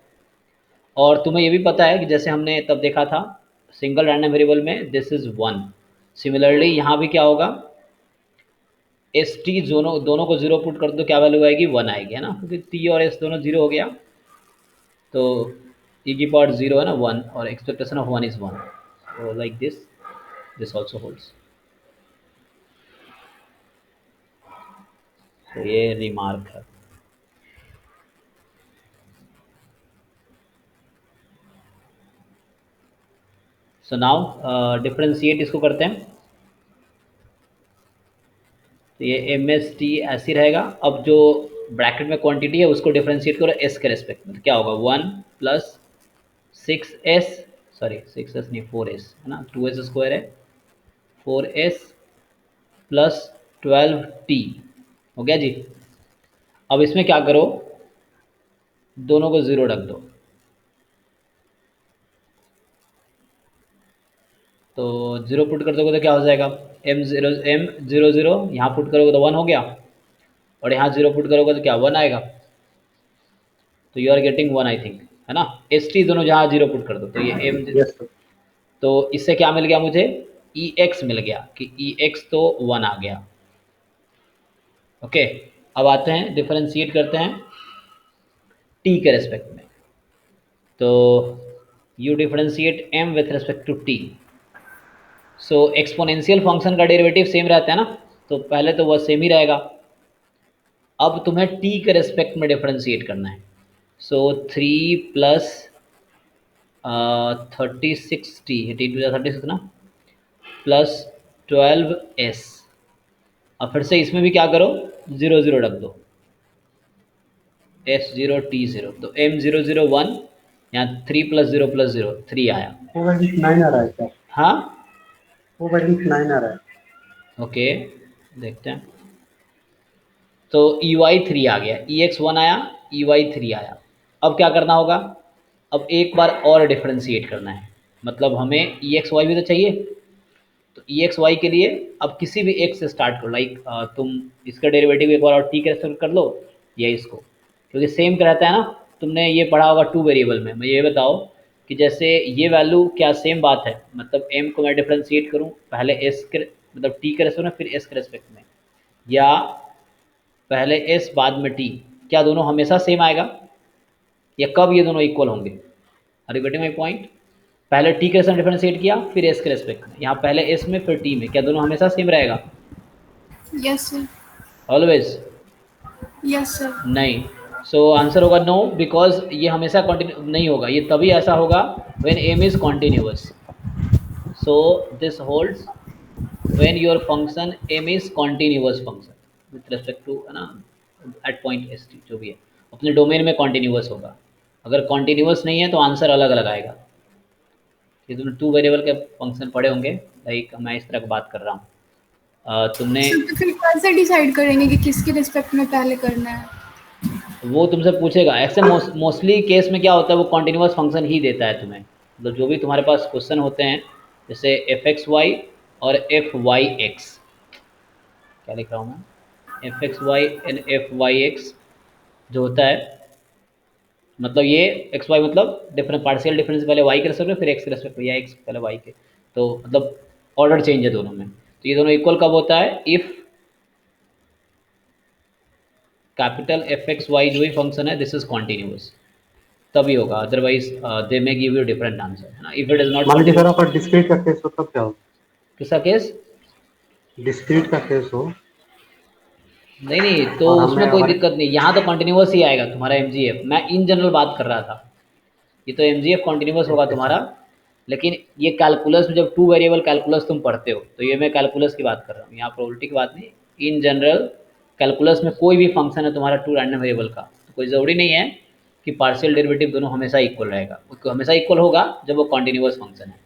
और तुम्हें ये भी पता है कि जैसे हमने तब देखा था सिंगल रैंडम वेरिएबल में दिस इज वन, सिमिलरली यहाँ भी क्या होगा, एस टी दोनों को जीरो पुट कर दो क्या वैल्यू आएगी, वन आएगी, है ना, क्योंकि टी और एस दोनों जीरो हो गया, तो ई की पावर जीरो है ना, वन, और expectation of one is one, so like this also holds। तो ये रिमार्क है। सो नाउ डिफरेंशिएट इसको करते हैं, तो ये एम एस टी ऐसे ही रहेगा। अब जो ब्रैकेट में क्वांटिटी है उसको डिफरेंशिएट करो एस के रेस्पेक्ट में, तो क्या होगा, one plus six S, sorry six S नहीं फोर एस, है ना, टू एस स्क्वायर है, फोर एस प्लस 12t, हो गया जी। अब इसमें क्या करो, दोनों को ज़ीरो रख दो, तो ज़ीरो पुट कर दोगे तो क्या हो जाएगा, एम ज़ीरो यहाँ पुट करोगे तो वन हो गया, और यहाँ ज़ीरो पुट करोगे तो क्या वन आएगा, तो you are getting one I think, है ना। एस टी दोनों जहाँ जीरो पुट कर दो तो ये एम, यस सर। तो इससे क्या मिल गया मुझे, ई एक्स मिल गया, कि ई एक्स तो वन आ गया। ओके, अब आते हैं डिफरेंशिएट करते हैं टी के रेस्पेक्ट में, तो you differentiate M with respect to T. So exponential function का डेरिवेटिव सेम रहता है ना, तो पहले तो वह सेम ही रहेगा। अब तुम्हें टी के रेस्पेक्ट में डिफरेंशिएट करना है, so three plus 36t, T to 36 ना, प्लस 12s। अब फिर से इसमें भी क्या करो, ज़ीरो ज़ीरो रख दो, एस ज़ीरो टी ज़ीरो, तो एम ज़ीरो ज़ीरो वन, यहाँ थ्री प्लस ज़ीरो थ्री आया। वो वैल्यू 9 आ रहा है सर, हाँ, वो वैल्यू 9 आ रहा है। ओके, देखते हैं। तो ई वाई थ्री आ गया, ई एक्स वन आया, ई वाई थ्री आया। अब क्या करना होगा, अब एक बार और डिफरेंशिएट करना है, मतलब हमें ई एक्स वाई भी तो चाहिए, तो ई एक्स वाई के लिए अब किसी भी एक से स्टार्ट करो, लाइक तुम इसका डेरिवेटिव एक बार और टी के रेस्पेक्ट कर लो, या इसको, क्योंकि सेम का रहता है ना। तुमने ये पढ़ा होगा टू वेरिएबल में, मुझे ये बताओ कि जैसे ये वैल्यू क्या सेम बात है, मतलब एम को मैं डिफरेंशिएट करूँ पहले एस के, मतलब टी के रेस्पेक्ट में फिर एस के रेस्पेक्ट में, या पहले एस बाद में टी, क्या दोनों हमेशा सेम आएगा, या कब ये दोनों इक्वल होंगे? Are you getting my point? पहले टी के रेस्पेक्ट डिफरेंशिएट किया फिर एस के रेस्पेक्ट में, यहाँ पहले एस में फिर टी में, क्या दोनों हमेशा सेम रहेगा yes sir. Always? Yes sir. नहीं। सो आंसर होगा नो, बिकॉज ये हमेशा कंटिन्यू नहीं होगा, ये तभी ऐसा होगा when M is continuous. So this holds when your function M is continuous function with respect to, है ना, एट पॉइंट एस टी, जो भी है अपने डोमेन में कॉन्टिन्यूअस होगा। अगर कॉन्टिन्यूअस नहीं है तो आंसर अलग अलग आएगा। ये तुमने टू वेरिएबल के फंक्शन पढ़े होंगे, लाइक मैं इस तरह की बात कर रहा हूँ। तुमने, सर तो फिर कैसे डिसाइड करेंगे कि किसके रिस्पेक्ट में पहले करना है? वो तुमसे पूछेगा, ऐसे मोस्टली केस में क्या होता है वो कॉन्टिन्यूअस फंक्शन ही देता है तुम्हें, मतलब जो भी तुम्हारे पास क्वेश्चन होते हैं, जैसे एफ एक्स वाई और एफ वाई एक्स, क्या लिख रहा हूँ मैं, F X Y and F Y X जो होता है, मतलब ये एक्स वाई मतलब डिफरेंट पार्शियल डिफरेंस पहले वाई के रेस्पेक्ट में फिर एक्स के रेस्पेक्ट में, या एक्स पहले वाई के, तो मतलब ऑर्डर चेंज है दोनों में। तो ये दोनों इक्वल कब होता है, if capital F X Y जो भी फंक्शन है दिस इज कॉन्टिन्यूअस। तभी होगा, otherwise they may give you different answer, है ना। इफ इट इज नॉट मान लीजिए सर कॉन्टिन्यूस। आपका डिस्क्रीट का केस हो तब क्या हो? किसका केस? डिस्क्रीट का केस हो नहीं नहीं, तो और हमें उसमें कोई हमारे दिक्कत नहीं, यहाँ तो कंटिन्यूस ही आएगा तुम्हारा एमजीएफ। मैं इन जनरल बात कर रहा था, ये तो एमजीएफ कंटिन्यूस होगा ओके तुम्हारा। सर। लेकिन ये कैलकुलस में जब टू वेरिएबल कैलकुलस तुम पढ़ते हो, तो ये मैं कैलकुलस की बात कर रहा हूँ, यहाँ प्रोबेबिलिटी की बात नहीं। इन जनरल कैलकुलस में कोई भी फंक्शन है तुम्हारा टू रैंडम वेरिएबल का, तो कोई ज़रूरी नहीं है कि पार्शियल डेरिवेटिव दोनों हमेशा इक्वल रहेगा। उसको हमेशा इक्वल होगा जब वो कॉन्टिन्यूस फंक्शन है।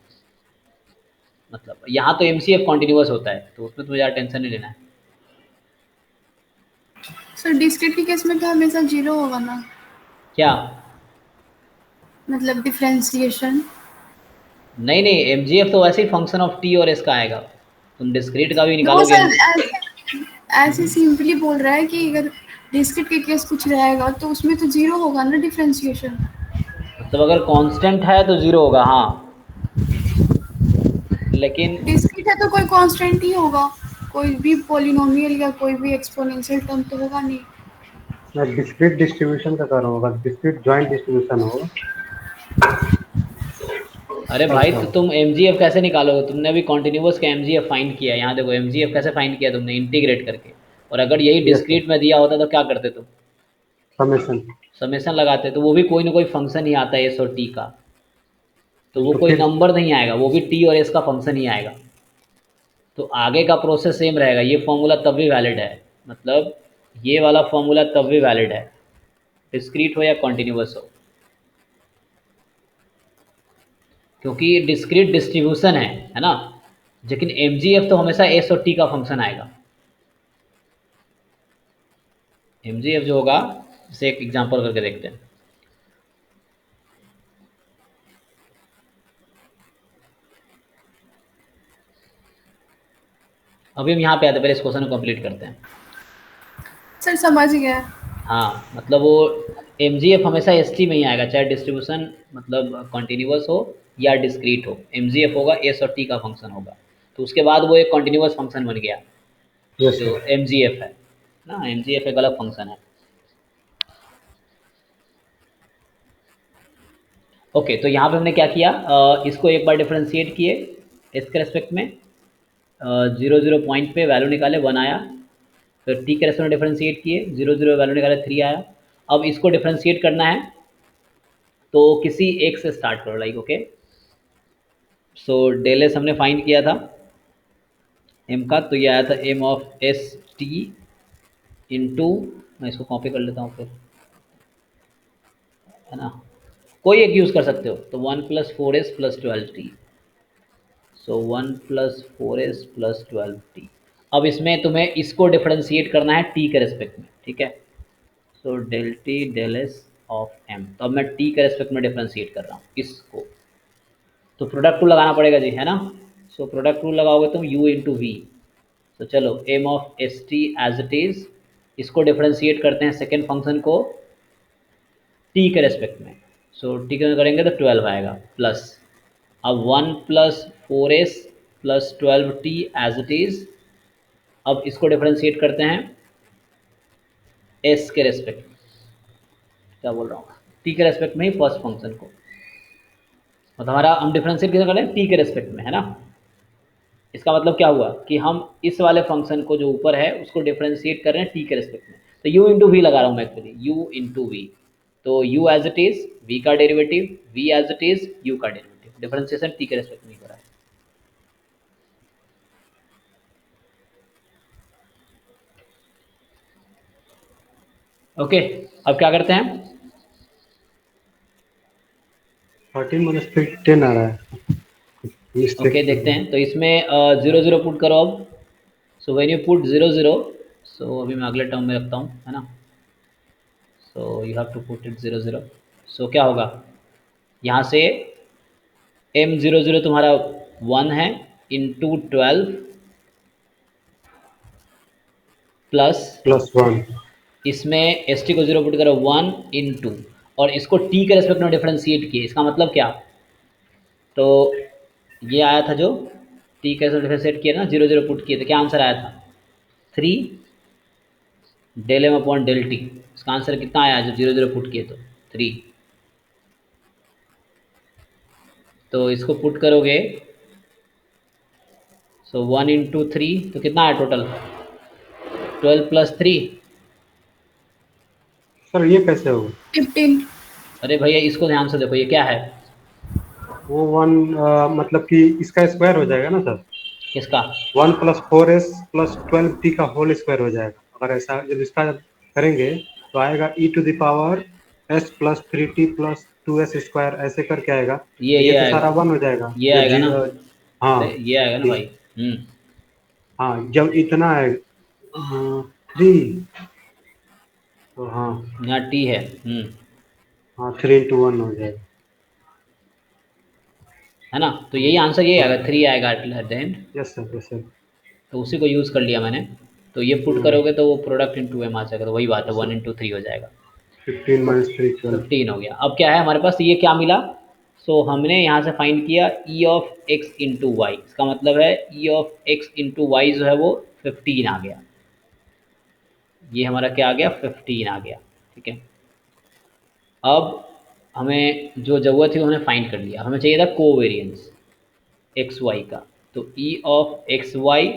मतलब यहाँ तो एमसीएफ कॉन्टिन्यूस होता है, तो उसमें तुम्हें ज़्यादा टेंशन नहीं लेना है। सर डिस्क्रीट के केस में तो हमेशा जीरो होगा ना, क्या? मतलब डिफरेंशिएशन। नहीं नहीं, एमजीएफ तो वैसे ही फंक्शन ऑफ टी और एस का आएगा, तुम डिस्क्रीट का भी वो निकालोगे। सर ऐसे सिंपली बोल रहा है कि अगर डिस्क्रीट के केस कुछ रहेगा तो उसमें तो जीरो होगा ना डिफरेंशिएशन। मतलब अगर कांस्टेंट है तो जीरो होगा, हाँ। लेकिन डिस्क्रीट है तो कोई कांस्टेंट ही होगा, कोई भी पॉलिनोमियल या कोई भी एक्सपोनेंशियल टर्म तो होगा नहीं। मैं डिस्क्रीट डिस्ट्रीब्यूशन का कर रहा हूँ, अगर डिस्क्रीट जॉइंट डिस्ट्रीब्यूशन हो अरे तब भाई, क्या तो हो? तुम एमजीएफ कैसे निकालोगे? तुमने अभी कॉन्टिन्यूस का एमजीएफ फाइंड किया है, यहाँ देखो एमजीएफ कैसे फाइंड किया तुमने, इंटीग्रेट करके। और अगर यही यस सर। डिस्क्रीट में दिया होता तो क्या करते तुम? समेशन। समेशन लगाते, तो वो भी कोई ना कोई फंक्शन ही आता है एस और टी का, तो वो तो कोई फिर नंबर नहीं आएगा, वो भी टी और एस का फंक्शन ही आएगा। तो आगे का प्रोसेस सेम रहेगा, ये फॉर्मूला तब भी वैलिड है, मतलब ये वाला फॉर्मूला तब भी वैलिड है, डिस्क्रीट हो या कॉन्टिन्यूस हो, क्योंकि डिस्क्रीट डिस्ट्रीब्यूशन है ना। लेकिन एमजीएफ तो हमेशा एस और टी का फंक्शन आएगा। एमजीएफ जो होगा, जैसे एक एग्जांपल करके देखते हैं। अभी हम यहाँ पे आते हैं, पहले इस क्वेश्चन को कंप्लीट करते हैं। सर समझ गया। हाँ, मतलब वो एमजीएफ हमेशा एस टी में ही आएगा, चाहे डिस्ट्रीब्यूशन मतलब कॉन्टिन्यूस हो या डिस्क्रीट हो, एमजीएफ होगा एस और टी का फंक्शन होगा। तो उसके बाद वो एक कॉन्टिन्यूस फंक्शन बन गया, यस जो सर। एमजीएफ है ना। एमजीएफ एक अलग फंक्शन है। ओके, तो यहाँ पे हमने क्या किया, इसको एक बार डिफ्रेंशिएट किए इसके रेस्पेक्ट में, जीरो जीरो पॉइंट पे वैल्यू निकाले, वन आया। फिर टी के रेस्पेक्ट में डिफ्रेंशिएट किए, जीरो जीरो वैल्यू निकाले, थ्री आया। अब इसको डिफ्रेंशिएट करना है, तो किसी एक से स्टार्ट करो, like okay. So del S हमने फाइंड किया था एम का, तो ये आया था M of S T into, मैं इसको कॉपी कर लेता हूँ फिर, है ना। कोई एक यूज़ कर सकते हो, तो one plus four S plus twelve T, so one plus four S plus twelve T. अब इसमें तुम्हें इसको डिफरेंशिएट करना है टी के रेस्पेक्ट में, ठीक है। So del T del S of M, तो अब मैं टी के रेस्पेक्ट में डिफरेंशिएट कर रहा हूँ इसको, तो प्रोडक्ट रूल लगाना पड़ेगा जी, है ना। सो प्रोडक्ट रूल लगाओगे तुम u इंटू वी। तो चलो M of S T as it is, इसको डिफरेंशिएट करते हैं सेकेंड फंक्शन को टी के रेस्पेक्ट में। सो टी के करेंगे तो 12 आएगा प्लस, अब one plus four S plus twelve T as it is. अब इसको डिफरेंशिएट करते हैं एस के रेस्पेक्ट में, क्या बोल रहा हूँ, टी के रेस्पेक्ट में ही फर्स्ट फंक्शन को, मतलब हमारा हम डिफरेंशिएट किसे करें, टी के रेस्पेक्ट में, है ना। इसका मतलब क्या हुआ कि हम इस वाले फंक्शन को जो ऊपर है उसको डिफरेंशिएट कर रहे हैं टी के रेस्पेक्ट में, तो u इंटू वी लगा रहा हूँ मैं एक्चुअली, u इंटू वी। तो u as it is, v का derivative, v as it is, u का डेरिवेटिव, डिफरेंशिएशन टी के रेस्पेक्ट में ही हो रहा है। ओके, अब क्या करते हैं, 13 माइनस 10 आ रहा है ओके मिस्टेक। देखते हैं। तो इसमें जीरो जीरो पुट करो अब। So when you put zero zero, so अभी मैं अगले टर्म में रखता हूँ, है ना। So you have to put it zero zero. So क्या होगा, यहाँ से एम जीरो जीरो तुम्हारा वन है, into twelve plus, plus one. इसमें एस टी को जीरो पुट करो वन इंटू, और इसको टी के रेस्पेक्ट में डिफरेंशिएट किए, इसका मतलब क्या, तो ये आया था जो टी के रेस्पेक्ट डिफरेंशिएट किया ना, जीरो जीरो पुट किए, तो क्या आंसर आया था, three del M upon del T. इसका आंसर कितना आया जब जीरो जीरो पुट किए तो थ्री। तो इसको पुट करोगे, सो 1 × 3 तो कितना है टोटल, 12 + 3। सर ये कैसे होगा? 15। अरे भैया इसको ध्यान से देखो, ये क्या है, वो वन मतलब कि इसका स्क्वायर हो जाएगा ना सर? किसका? 1 + 4s + 12t का होल स्क्वायर हो जाएगा। अगर ऐसा जब इसका करेंगे तो आएगा e⁻s + 3t + 2s² ऐसे करके आएगा। तो ये ये तो आएगा, सारा वन हो जाएगा ये जब आएगा जी। ना। हाँ अरे ये आएगा ना भाई। हाँ, जब इतना है 3, तो हाँ। यहाँ टी है। हाँ 3 × 1 हो जाएगा। है ना, तो यही आंसर ये आएगा, 3 आएगा at the end. Yes sir, yes sir. तो उसी को यूज़ कर लिया मैंने। तो ये पुट करोगे तो वो प्रोडक्ट इंटू एम आ जाएगा, तो वही बात है, यस सर। 1 × 3 हो जाएगा। 15 - 3 12। 15 हो गया। अब क्या है हमारे पास, ये क्या मिला, सो हमने यहाँ से फाइंड किया e(x)(y), इसका मतलब है e(x)(y) जो है वो 15 आ गया। ये हमारा क्या आ गया, 15 आ गया। ठीक है, अब हमें जो ज़रूरत थी वो हमने फाइंड कर लिया, हमें चाहिए था कोवेरिएंस एक्स वाई का। तो e(x)(y)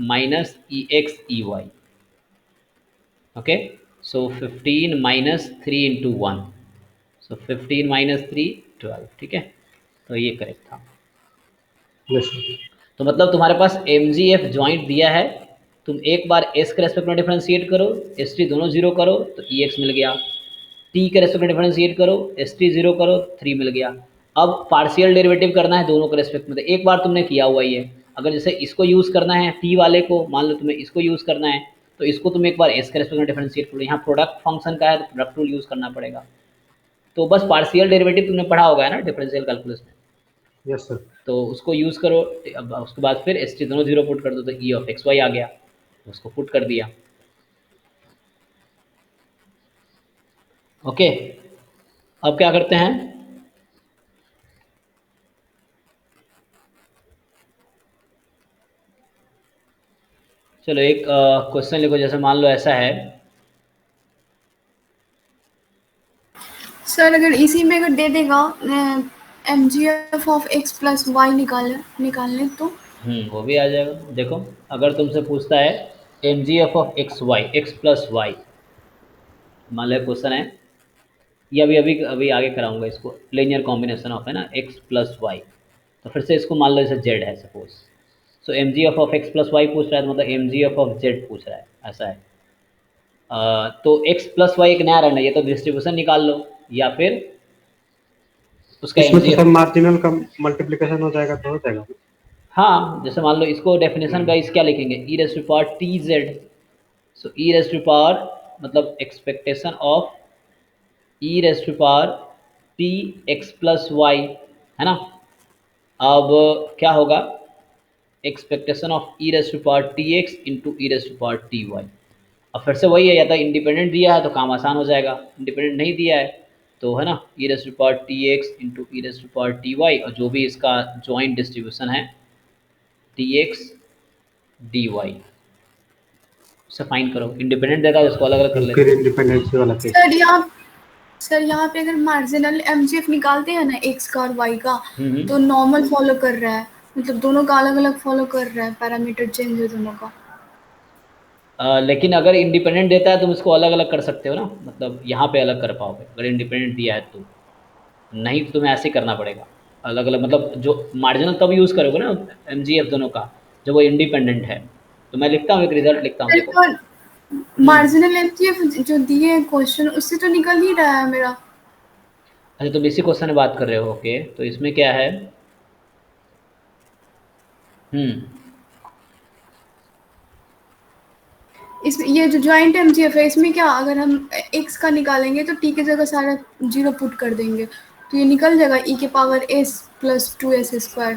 माइनस e(x)(y), ओके। सो 15 - 3 × 1, सो 15 - 3 12। ठीक है, तो ये करेक्ट था। Yes sir. तो मतलब तुम्हारे पास एम जी एफ ज्वाइंट दिया है, तुम एक बार एस के रेस्पेक्ट में डिफ्रेंशिएट करो, एस टी दोनों जीरो करो तो ई एक्स मिल गया। टी के रेस्पेक्ट में डिफ्रेंशिएट करो, एस टी जीरो करो, 3 मिल गया। अब पार्शियल डेरिवेटिव करना है दोनों के रेस्पेक्ट में, तो एक बार तुमने किया हुआ ही है। अगर जैसे इसको यूज़ करना है टी वाले को, मान लो तुम्हें इसको यूज़ करना है, तो इसको तुम एक बार एस के रेस्पेक्ट में डिफ्रेंशिएट करो। यहाँ प्रोडक्ट फंक्शन का है तो प्रोडक्ट रूल यूज़ करना पड़ेगा। तो बस पार्शियल डेरिवेटिव तुमने पढ़ा होगा है ना डिफरेंशियल कैलकुलस में, यस सर। तो उसको यूज़ करो। अब उसके बाद फिर एस टी दोनों जीरो पुट कर दो तो e(x)(y) आ गया, उसको पुट कर दिया। ओके, अब क्या करते हैं, चलो एक क्वेश्चन लिखो, जैसे मान लो ऐसा है, सर अगर इसी में अगर दे देगा mgf(x)+y निकालने तो वो भी आ जाएगा। देखो अगर तुमसे पूछता है mgf(x)(y) x+y, मान लो क्वेश्चन है, ये अभी अभी अभी आगे कराऊंगा इसको, लीनियर कॉम्बिनेशन ऑफ है ना x+y, तो फिर से इसको मान लो जैसे z है सपोज, सो mgf(x+y) पूछ रहा है, तो मतलब mgf(z) पूछ रहा है, ऐसा है। तो x+y एक नया रहना, ये तो डिस्ट्रीब्यूशन निकाल लो, या फिर उसका इसमें तो mgf। सर मार्जिनल का मल्टीप्लिकेशन हो जाएगा तो हो जाएगा। हाँ, जैसे मान लो इसको डेफिनेशन वाइज क्या लिखेंगे, e⁻t(z), सो e⁻, मतलब एक्सपेक्टेशन ऑफ e⁻t(x+y), है ना। अब क्या होगा, expectation of e⁻tx into e⁻ty। अब फिर से वही है, या तो इंडिपेंडेंट दिया है तो काम आसान हो जाएगा, इंडिपेंडेंट नहीं दिया है तो है ना e⁻tx इंटू e⁻ty, और जो भी इसका जॉइंट डिस्ट्रीब्यूशन है tx dy, उसे फाइंड करो। इंडिपेंडेंट देता है उसको अलग अलग कर फिर लेते हैं। इंडिपेंडेंसी वाला केस। सर यहाँ पे अगर मार्जिनल एमजीएफ निकालते हैं ना एक्स का और वाई का, तो नॉर्मल फॉलो कर रहा है, मतलब दोनों का अलग अलग फॉलो कर रहा है, पैरामीटर चेंज है दोनों का। लेकिन अगर इंडिपेंडेंट देता है तुम इसको अलग अलग कर सकते हो ना, मतलब यहाँ पे अलग कर पाओगे अगर इंडिपेंडेंट दिया है तो, नहीं तो तुम्हें ऐसे ही करना पड़ेगा अलग अलग, मतलब जो मार्जिनल तब यूज़ करोगे ना एम दोनों का, जब वो इंडिपेंडेंट है। तो मैं लिखता हूँ, एक रिजल्ट लिखता हूँ, सर देखो। तो मार्जिनल एमजीएफ जो दिए हैं क्वेश्चन, उससे तो निकल ही रहा है मेरा। अच्छा तुम इसी क्वेश्चन में बात कर रहे हो, ओके, तो इसमें क्या है, हम्म इसमें ये जो ज्वाइंट एमजीएफ है, इसमें क्या अगर हम एक्स का निकालेंगे तो टी की जगह सारा जीरो पुट कर देंगे, तो ये निकल जाएगा e⁻s + 2s²।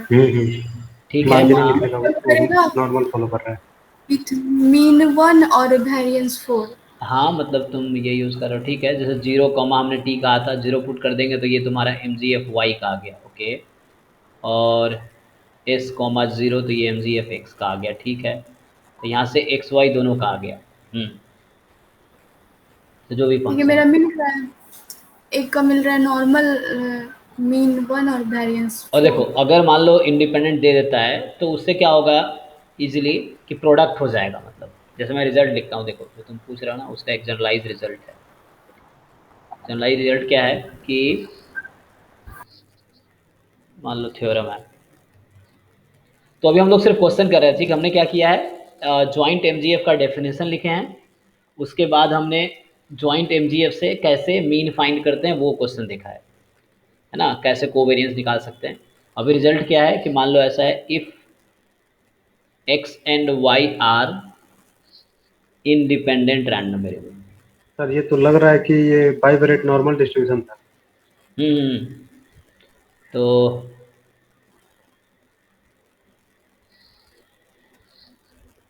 ठीक है। मार्जिनल हाँ लिखेगा वो करेगा नॉर्मल फॉलो कर रहा है। विथ मीन 1 और वेरिएंस 4। हाँ, मतलब तुम ये यूज़ करो, ठीक है, जैसे जीरो कॉमा हमने टी कहा था, जीरो पुट कर देंगे तो ये तुम्हारा mgf(y) का आ गया, ओके, और s(0) तो ये mgf(x) का आ गया, ठीक है। तो यहाँ से एक्स वाई दोनों का आ गया। तो जो भी ठीक है, फंक्शन मेरा है, मिल रहा है, एक का मिल रहा है नॉर्मल मीन 1 और वेरिएंस और 4। देखो अगर मान लो इंडिपेंडेंट दे देता है तो उससे क्या होगा इजीली कि प्रोडक्ट हो जाएगा, मतलब जैसे मैं रिजल्ट लिखता हूँ, देखो जो तुम पूछ रहे हो ना उसका एक जनरलाइज रिजल्ट है। जनरलाइज रिजल्ट क्या है कि मान लो थ्योरम है, तो अभी हम लोग सिर्फ क्वेश्चन कर रहे थे कि हमने क्या किया है, जॉइंट एमजीएफ का डेफिनेशन लिखे हैं, उसके बाद हमने जॉइंट एमजीएफ से कैसे मीन फाइंड करते हैं वो क्वेश्चन देखा है ना, कैसे कोवेरियंस निकाल सकते हैं। अभी रिजल्ट क्या है कि मान लो ऐसा है, if X and Y are independent random variable. Sir ये तो लग रहा है कि ये बाइवेरिएट नॉर्मल डिस्ट्रीब्यूशन था। तो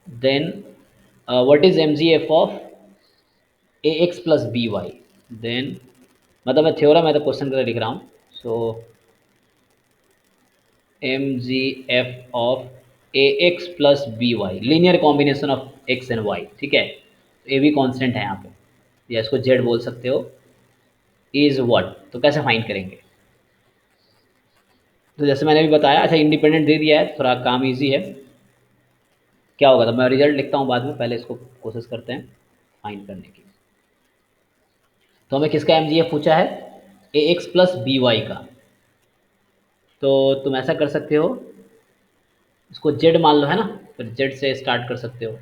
then what is MGF of A x plus B Y, then मतलब मैं थ्योरम है तो क्वेश्चन कर लिख रहा हूँ। So M G F of A x plus B Y, linear combination of X and Y, ठीक है। ए भी कॉन्स्टेंट है यहाँ पे, या इसको जेड बोल सकते हो, इज व्हाट, तो कैसे फाइंड करेंगे। तो जैसे मैंने अभी बताया, अच्छा इंडिपेंडेंट दे दिया है, थोड़ा काम इजी है। क्या होगा, तो मैं रिजल्ट लिखता हूँ बाद में, पहले इसको कोशिश करते हैं फाइंड करने की। तो हमें किसका एम पूछा है, ए एक्स प्लस बी वाई का। तो तुम ऐसा कर सकते हो, इसको जेड मान लो है ना, फिर जेड से स्टार्ट कर सकते हो।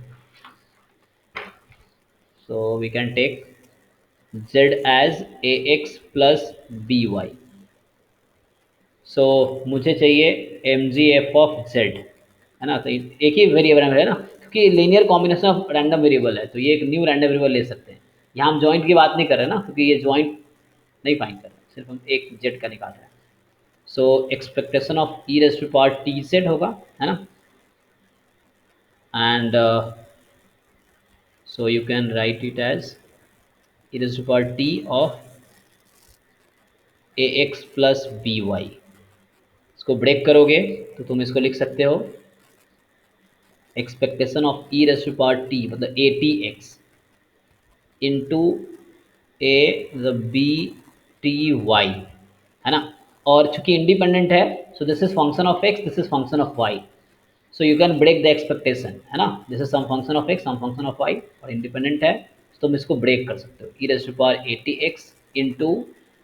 So we can take Z as A x plus B Y. So मुझे चाहिए M G F of Z, है ना, तो एक ही वेरिएबल है ना, क्योंकि linear combination of random variable है, तो ये एक न्यू रैंडम वेरिएबल ले सकते हैं। यहाँ हम जॉइंट की बात नहीं कर रहे ना, क्योंकि ये जॉइंट नहीं फाइंड कर रहे, सिर्फ हम एक जेड का निकाल रहे हैं। So expectation of E raise to power T Z होगा, है ना, and so you can write it as e raised to power t of ax plus by। इसको ब्रेक करोगे तो तुम इसको लिख सकते हो expectation of E raise to power T मतलब A T X into A B T Y, है ना। और चूंकि इंडिपेंडेंट है, so this is function of X, this is function of Y, so you can break the expectation, है ना, this is some function of X, some function of Y, और इंडिपेंडेंट है तो तुम इसको ब्रेक कर सकते हो, E raise to power A T X into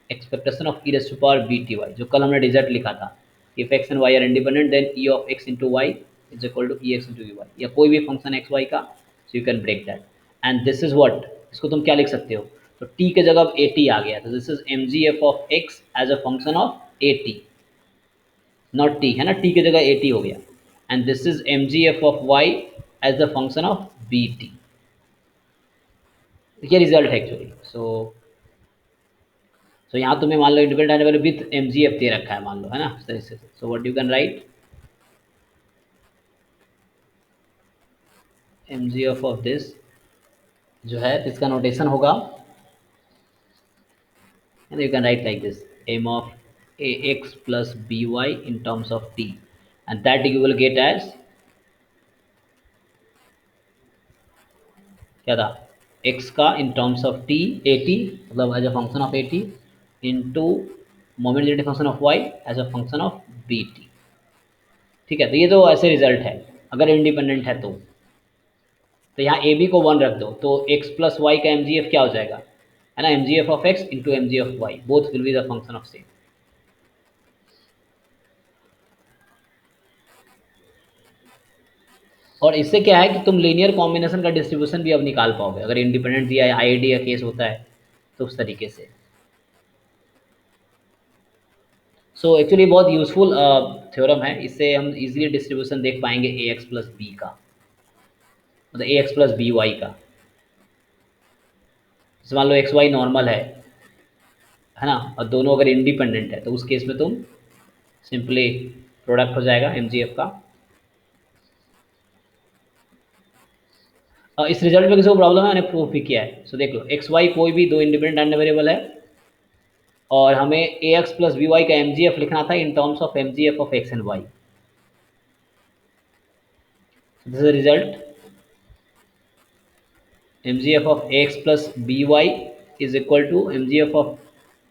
expectation of E raise to power B T Y, जो कल हमने रिजल्ट लिखा था, if X and Y are independent then E of X into Y is equal to E X into U Y, या कोई भी फंक्शन एक्स वाई का, so you can break that. And this is what, इसको तुम क्या लिख सकते हो, तो टी के जगह अब ए टी आ गया, तो this is M G F of X as a function of A T, not T, है ना, टी की जगह ए टी हो गया, and this is M G F of Y as the function of B T. ये रिजल्ट है एक्चुअली। सो यहाँ तुम्हें मान लो independent variable with M G F दे रखा है, मान लो, है ना, इस तरह से। So what you can write, M G F of this जो है इसका नोटेशन होगा, and you can write like this, m of ax plus by in terms of t, and that you will get as क्या था, x का in terms of t a t मतलब as a function of a t into moment derivative function of y as a function of b t। ठीक है, तो ये तो ऐसे रिजल्ट है अगर इंडिपेंडेंट है तो यहाँ ए बी को 1 रख दो, तो x प्लस वाई का एम जी एफ क्या हो जाएगा, है ना, M G F of X into M G F Y, both will be the function of same. और इससे क्या है कि तुम लीनियर कॉम्बिनेशन का डिस्ट्रीब्यूशन भी अब निकाल पाओगे, अगर इंडिपेंडेंट दिया है, आईआईडी का केस होता है तो उस तरीके से। सो एक्चुअली बहुत यूजफुल थ्योरम है, इससे हम इजीली डिस्ट्रीब्यूशन देख पाएंगे ए एक्स प्लस बी का, मतलब ए एक्स प्लस बी वाई का। जैसे मान लो एक्स वाई नॉर्मल है ना, और दोनों अगर इंडिपेंडेंट है तो उस केस में तुम सिंपली प्रोडक्ट हो जाएगा एम जी एफ का। इस रिजल्ट में किसी को प्रॉब्लम है, मैंने प्रूफ भी किया है। सो देख लो, एक्स वाई कोई भी दो इंडिपेंडेंट रैंडम वेरिएबल है, और हमें A x plus B Y का एम जी एफ लिखना था in terms of M G F of X and Y. This is result, M G F of A x plus B Y is equal to M G F of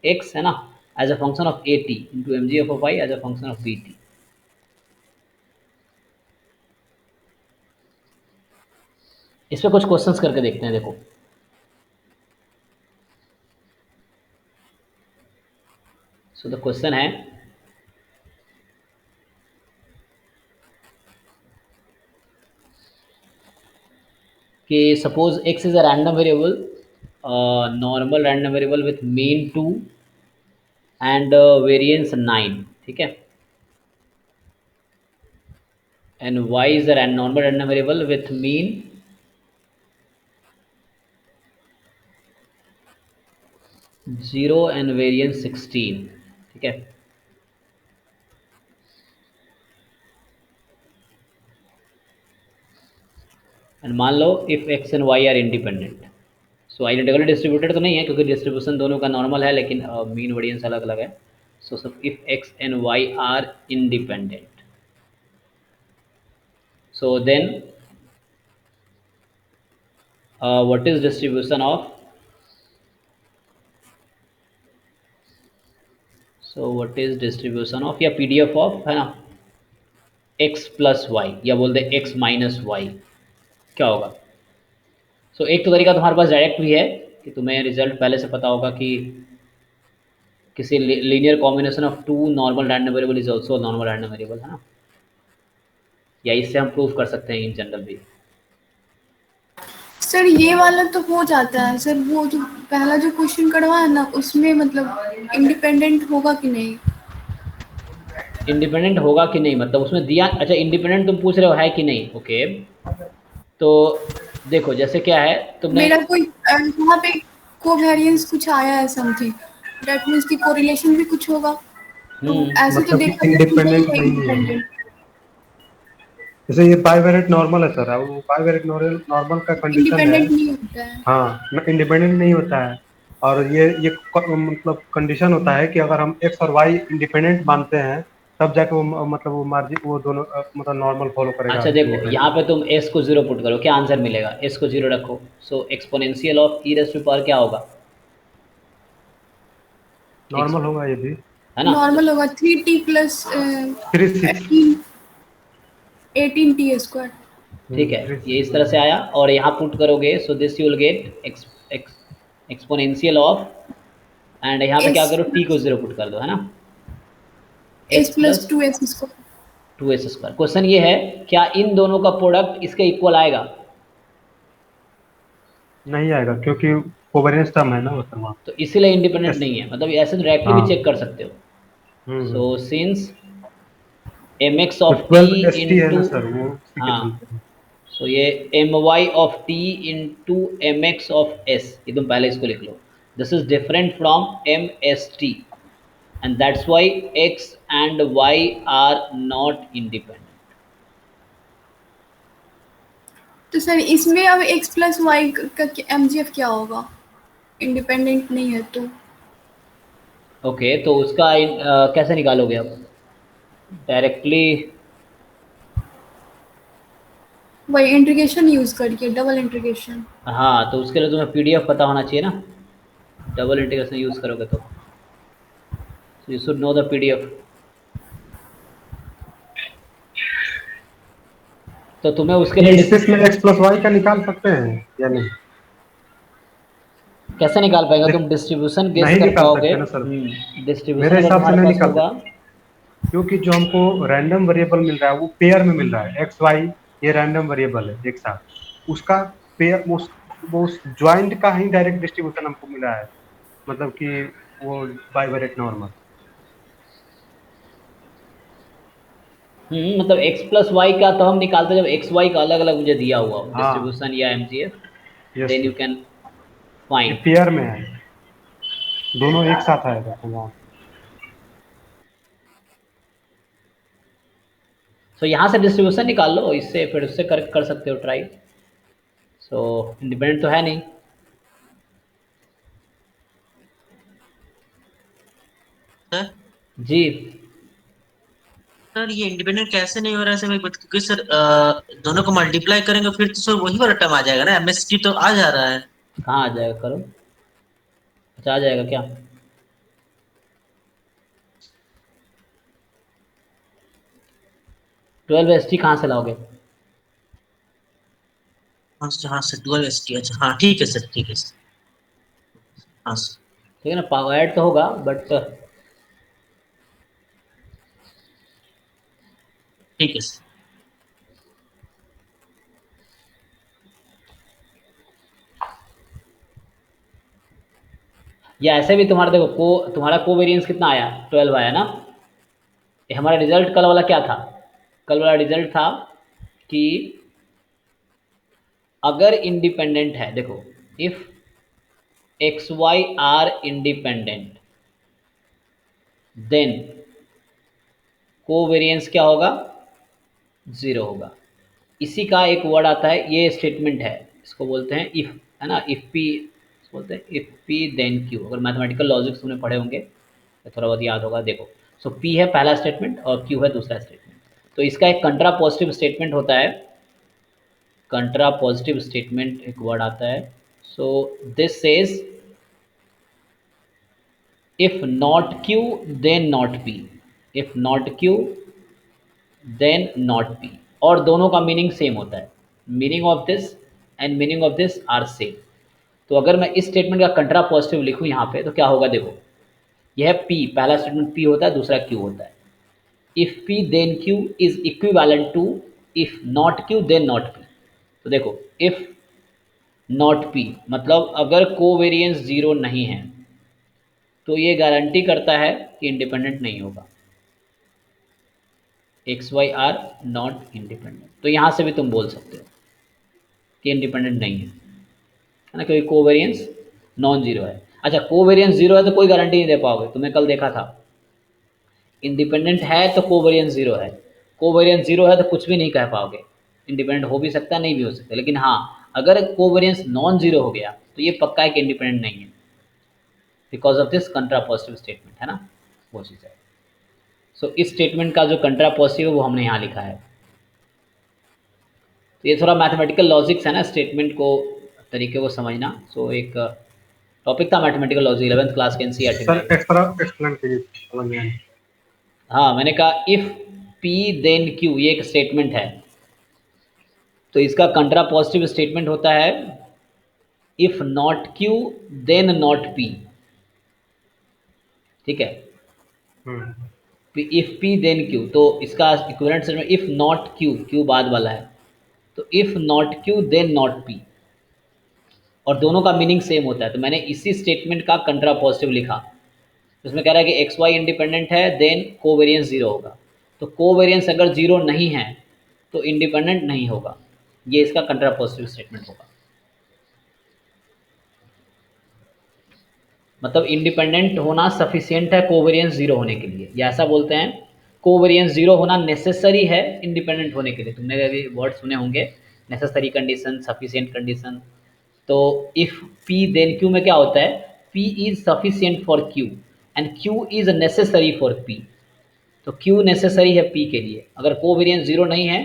X, है ना, as a function of at into mgf of y as a function of bt. इस पे कुछ क्वेश्चंस करके देखते हैं, देखो। सो द क्वेश्चन है कि suppose x is a random variable, normal random variable with mean 2 and variance 9, ठीक है। And y is a normal random variable with mean 0 and variance 16, ठीक है। एंड मान लो if x and y are independent, so identically distributed तो नहीं है क्योंकि डिस्ट्रीब्यूशन दोनों का नॉर्मल है, लेकिन मीन वेरिएंस अलग अलग है। So if x and y are independent, so then what is distribution of, so what is distribution of या पीडीएफ ऑफ, है ना, x प्लस वाई, या बोल दे x माइनस वाई, क्या होगा। सो एक तो तरीका तुम्हारे पास डायरेक्ट भी है कि तुम्हें रिजल्ट पहले से पता होगा कि किसी linear combination of two normal random variable is also normal random variable, है ना, या इससे हम प्रूव कर सकते हैं इन जनरल भी। सर ये वाला तो हो जाता है सर, वो जो पहला जो क्वेश्चन करवा है ना उसमें मतलब इंडिपेंडेंट होगा कि नहीं। इंडिपेंडेंट होगा कि नहीं मतलब उसमें दिया, अच्छा इंडिपेंडेंट तुम पूछ रहे हो है कि नहीं, ओके। तो देखो जैसे क्या है तुमने, मेरा कोई वहाँ पे कोवेरिएंस कुछ आया है समथिंग, दैट मींस की कोरिलेशन भी कुछ होगा, तो ऐसे तो मतलब कि देखा जाए तो इंडिपेंडेंट नहीं है नहीं है, इंडिपेंडेंट। जैसे ये बाइवेरिएट नॉर्मल है सर, अब वो बाइवेरिएट नॉर्मल का कंडीशन है। इंडिपेंडेंट नहीं होता है। हाँ, इंडिपेंडेंट नहीं होता है। और ये मतलब कंडीशन होता है कि अगर हम एक्स और वाई इंडिपेंडेंट मानते हैं तब जाके वो मतलब वो मार्जिन वो दोनों मतलब नॉर्मल फॉलो करेगा अच्छा देखो यहाँ इंडिपेंडेंट। पे तुम s को 0 पुट करो, क्या आंसर मिलेगा, s को 0 रखो, सो exponential of e raise to power क्या होगा, एक्स, नॉर्मल होगा ये भी। है ना। नॉर्मल होगा 3t प्लस 36। 18t square. ठीक है, थ्री ये सिक्स इस तरह से आया, और यहाँ पुट करोगे सो this you will gate exponential of, and यहाँ पे क्या s करो t को 0 पुट कर दो, है ना, s s plus plus 2s square. 2s square. Question ये है क्या इन दोनों का प्रोडक्ट इसके इक्वल आएगा, नहीं आएगा क्योंकि कोवेरिएंस टर्म है ना वो सर वहाँ तो इसीलिए इंडिपेंडेंट एस। नहीं है, मतलब ऐसे डायरेक्टली भी हाँ। चेक कर सकते हो। हम्म। सो सिंस mx तो ऑफ t 12 st है इंटू, ना सर, वो उसी के हाँ, चलते हैं। सो ये my of t into mx of s, ये तुम पहले इसको लिख लो, this is different from mst, and that's why x and y are not independent. तो सर इसमें अब x प्लस वाई का mgf क्या होगा, इंडिपेंडेंट नहीं है तो। ओके तो उसका कैसे निकालोगे अब, डायरेक्टली, वही इंटीग्रेशन यूज करके, डबल इंटीग्रेशन। हाँ तो उसके लिए तुम्हें पीडीएफ पता होना चाहिए ना, डबल इंटीग्रेशन यूज़ करोगे तो you should know the PDF. तो तुम्हें उसके लिए इससे इसमें एक्स प्लस वाई का निकाल सकते हैं या नहीं? कैसे निकाल पाएगा, देख, तुम डिस्ट्रीब्यूशन गेस नहीं कर निकाल पाओगे, सकते ना सर, डिस्ट्रीब्यूशन मेरे अगर हिसाब से तुम्हारे नहीं पास निकाल होगा, सकते क्योंकि जो हमको रैंडम वेरिएबल मिल रहा है वो पेयर में मिल रहा है, एक्स वाई ये रैंडम वेरिएबल है एक साथ, उसका पेयर वो उस ज्वाइंट का ही डायरेक्ट डिस्ट्रीब्यूशन हमको मिला है, मतलब कि वो बाइवेरिएट नॉर्मल। मतलब x प्लस वाई का तो हम निकालते जब एक्स वाई का अलग अलग मुझे दिया हुआ हो हाँ। डिस्ट्रीब्यूशन या MGF, yes then you sir, can ये फाइंड। पेयर में है, दोनों एक साथ आएगा तो वहाँ। सो यहाँ से डिस्ट्रीब्यूशन निकाल लो, इससे फिर उससे कर सकते हो ट्राई। सो इंडिपेंडेंट तो है नहीं, सर जी। सर ये इंडिपेंडेंट कैसे नहीं हो रहा है सर, क्योंकि सर दोनों को मल्टीप्लाई करेंगे फिर तो सर वही वाला टर्म आ जाएगा ना, एमएसटी तो आ जा रहा है। कहाँ आ जाएगा, करो, अच्छा आ जाएगा क्या, 12 ST कहाँ से लाओगे? हाँ सर 12 ST, अच्छा हाँ ठीक है सर, ठीक है सर, हाँ सर। ठीक है ना, पावर ऐड तो होगा बट ठीक है सर। या ऐसे भी तुम्हारा देखो तुम्हारा कोवेरियंस कितना आया, 12 आया ना। ये हमारा रिजल्ट कल वाला क्या था? कल वाला रिजल्ट था कि अगर इंडिपेंडेंट है, देखो if X Y are independent then covariance क्या होगा? 0 होगा। इसी का एक वर्ड आता है, ये स्टेटमेंट है, इसको बोलते हैं इफ, है ना, इफ पी बोलते हैं, इफ पी देन क्यू। अगर मैथमेटिकल लॉजिक्स तुमने पढ़े होंगे तो थोड़ा बहुत याद होगा। देखो सो पी है पहला स्टेटमेंट और क्यू है दूसरा स्टेटमेंट। तो इसका एक कंट्रा पॉजिटिव स्टेटमेंट होता है, कंट्रा पॉजिटिव स्टेटमेंट एक वर्ड आता है। So this says if not Q then not P, if not Q then not P, और दोनों का मीनिंग सेम होता है। Meaning of this and meaning of this are same. तो अगर मैं इस स्टेटमेंट का कंट्रा पॉजिटिव लिखूं यहाँ पे तो क्या होगा? देखो यह पी, पहला स्टेटमेंट पी होता है, दूसरा क्यू होता है। If p then q is equivalent to if not Q then not p. तो देखो इफ नॉट पी मतलब अगर कोवेरियंस 0 नहीं है तो ये गारंटी करता है कि इंडिपेंडेंट नहीं होगा, x Y are not independent. तो यहाँ से भी तुम बोल सकते हो कि इंडिपेंडेंट नहीं है ना, क्योंकि कोवेरियंस नॉन जीरो है। अच्छा कोवेरियंस 0 है तो कोई गारंटी नहीं दे पाओगे, तुमने कल देखा था। इंडिपेंडेंट है तो कोवेरियंस 0 है, कोवेरियंस 0 है तो कुछ भी नहीं कह पाओगे। इंडिपेंडेंट हो भी सकता है, नहीं भी हो सकता, लेकिन हाँ अगर कोवेरियंस नॉन जीरो हो गया तो ये पक्का है कि इंडिपेंडेंट नहीं है, because of this कंट्रा positive statement, है ना, वो चीज़ है। सो इस स्टेटमेंट का जो कंट्रा पॉजिटिव है वो हमने यहाँ लिखा है। तो ये थोड़ा मैथमेटिकल लॉजिक्स है ना, स्टेटमेंट को तरीके को समझना। सो एक टॉपिक था मैथमेटिकल लॉजिक 11th क्लास के एनसीईआरटी सर में। एक्स्ट्रा एक्सप्लेन कीजिए, समझ में आया। हाँ मैंने कहा इफ पी देन क्यू, ये एक स्टेटमेंट है, तो इसका कंट्रा पॉजिटिव स्टेटमेंट होता है if not Q then not p. ठीक है, hmm. If p then q, तो इसका equivalent statement if not q, q बाद वाला है, तो if not Q then not P, और दोनों का मीनिंग सेम होता है। तो मैंने इसी स्टेटमेंट का कंट्रा पॉजिटिव लिखा, उसमें कह रहा है कि एक्स वाई इंडिपेंडेंट है देन कोवेरियंस 0 होगा। तो कोवेरियंस अगर 0 नहीं है तो इंडिपेंडेंट नहीं होगा, ये इसका कंट्रा पॉजिटिव स्टेटमेंट होगा। मतलब इंडिपेंडेंट होना सफिशियंट है कोवेरियंस 0 होने के लिए, या ऐसा बोलते हैं कोवेरियंस 0 होना नेसेसरी है इंडिपेंडेंट होने के लिए। तुमने अभी वर्ड सुने होंगे, नेसेसरी कंडीशन, सफिशियंट कंडीशन। तो इफ पी देन क्यू में क्या होता है, P is sufficient for Q and Q is necessary for P. तो क्यू नेसेसरी है पी के लिए, अगर कोवेरियंस 0 नहीं है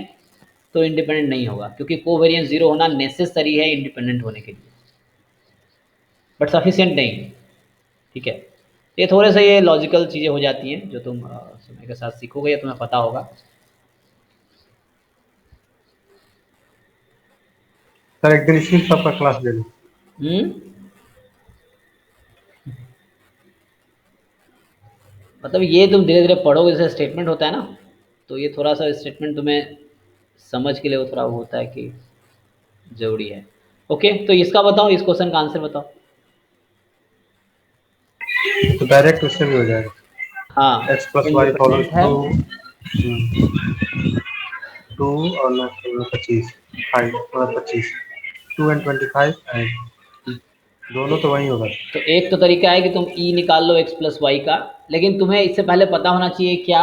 तो इंडिपेंडेंट नहीं होगा, क्योंकि कोवेरियंस 0 होना नेसेसरी है इंडिपेंडेंट होने के लिए, बट सफिशियंट नहीं। ठीक है, ये थोड़े से ये लॉजिकल चीज़ें हो जाती हैं जो तुम समय के साथ सीखोगे या तुम्हें पता होगा। सर एक दिन इसमें सबका क्लास ले लो। हम्म, मतलब ये तुम धीरे धीरे पढ़ोगे, जैसे स्टेटमेंट होता है ना, तो ये थोड़ा सा स्टेटमेंट तुम्हें समझ के लिए वो थोड़ा होता है कि जरूरी है। ओके, तो इसका बताओ, इस क्वेश्चन का आंसर बताओ। तो डायरेक्ट उससे भी हो जाएगा, हाँ x plus y follows independent है, टू, 2 और 25, 5 और 25, 2 and 25 एंड दोनों तो वही होगा। तो एक तो तरीका है कि तुम ई निकाल लो एक्स प्लस वाई का, लेकिन तुम्हें इससे पहले पता होना चाहिए क्या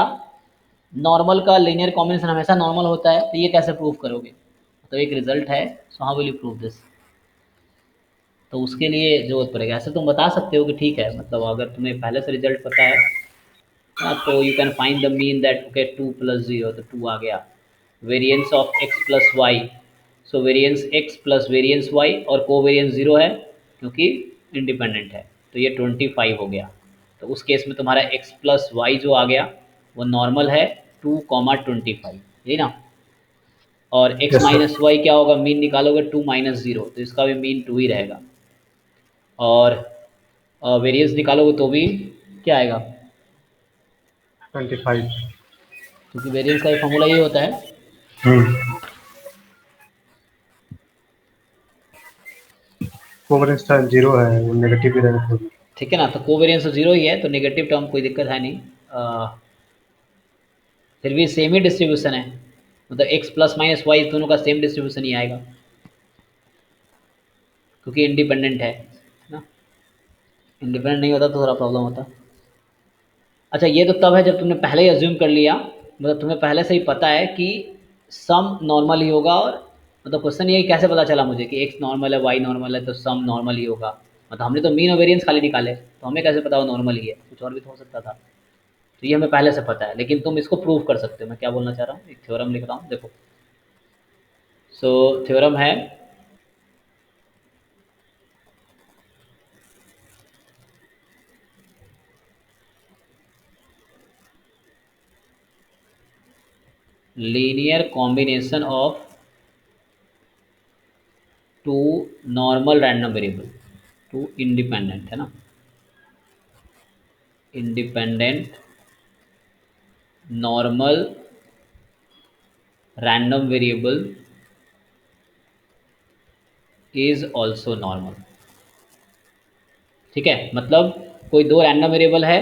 नॉर्मल का लीनियर कॉम्बिनेशन हमेशा नॉर्मल होता है, तो ये कैसे प्रूव करोगे? तो एक रिजल्ट है, so how will you prove this. तो उसके लिए जरूरत पड़ेगा। ऐसे तुम बता सकते हो कि ठीक है, मतलब अगर तुम्हें पहले से रिजल्ट पता है ना, तो you can find the mean that okay 2 + 0, तो 2 आ गया। Variance of x plus y, so variance x प्लस वेरिएंस y, और कोवेरिएंस 0 है क्योंकि इंडिपेंडेंट है, तो ये 25 हो गया। तो उस केस में तुम्हारा x प्लस वाई जो आ गया वो नॉर्मल है 2, 25। यही ना। और x Yes, sir. Minus y क्या होगा, मीन निकालोगे 2 माइनस 0, तो इसका भी मीन 2 ही रहेगा। और वेरिएंस निकालोगे तो भी क्या आएगा, 25। क्योंकि वेरिएंस का ये फॉर्मूला ये होता है। कोवेलेंस टर्म 0 है, वो नेगेटिव भी रहेगा तो भी। ठीक है ना, तो कोवेरिएंस तो 0 ही है, तो नेगेटिव टर्म कोई दिक्कत है नहीं। फिर भी सेम ही डिस्ट्रीब्यूशन है, मतलब x प्लस माइनस वाई दोनों का सेम डिस्ट्रीब्यूशन ही आएगा, क्योंकि इंडिपेंडेंट है ना। इंडिपेंडेंट नहीं होता तो थोड़ा प्रॉब्लम होता। अच्छा, ये तो तब है जब तुमने पहले ही अज्यूम कर लिया, मतलब तुम्हें पहले से ही पता है कि सम नॉर्मल ही होगा। और मतलब क्वेश्चन ये कैसे पता चला मुझे कि x नॉर्मल है y नॉर्मल है तो सम नॉर्मल ही होगा, मतलब हमने तो मीन और वेरिएंस खाली निकाले, तो हमें कैसे पता वो नॉर्मल ही है, कुछ और भी तो हो सकता था। तो ये हमें पहले से पता है, लेकिन तुम इसको प्रूव कर सकते हो। मैं क्या बोलना चाह रहा हूँ, एक थ्योरम लिख रहा हूँ, देखो। सो थ्योरम है linear combination of two normal random variable, two independent, है ना, independent normal random variable is also normal. ठीक है, मतलब कोई दो रैंडम वेरिएबल है,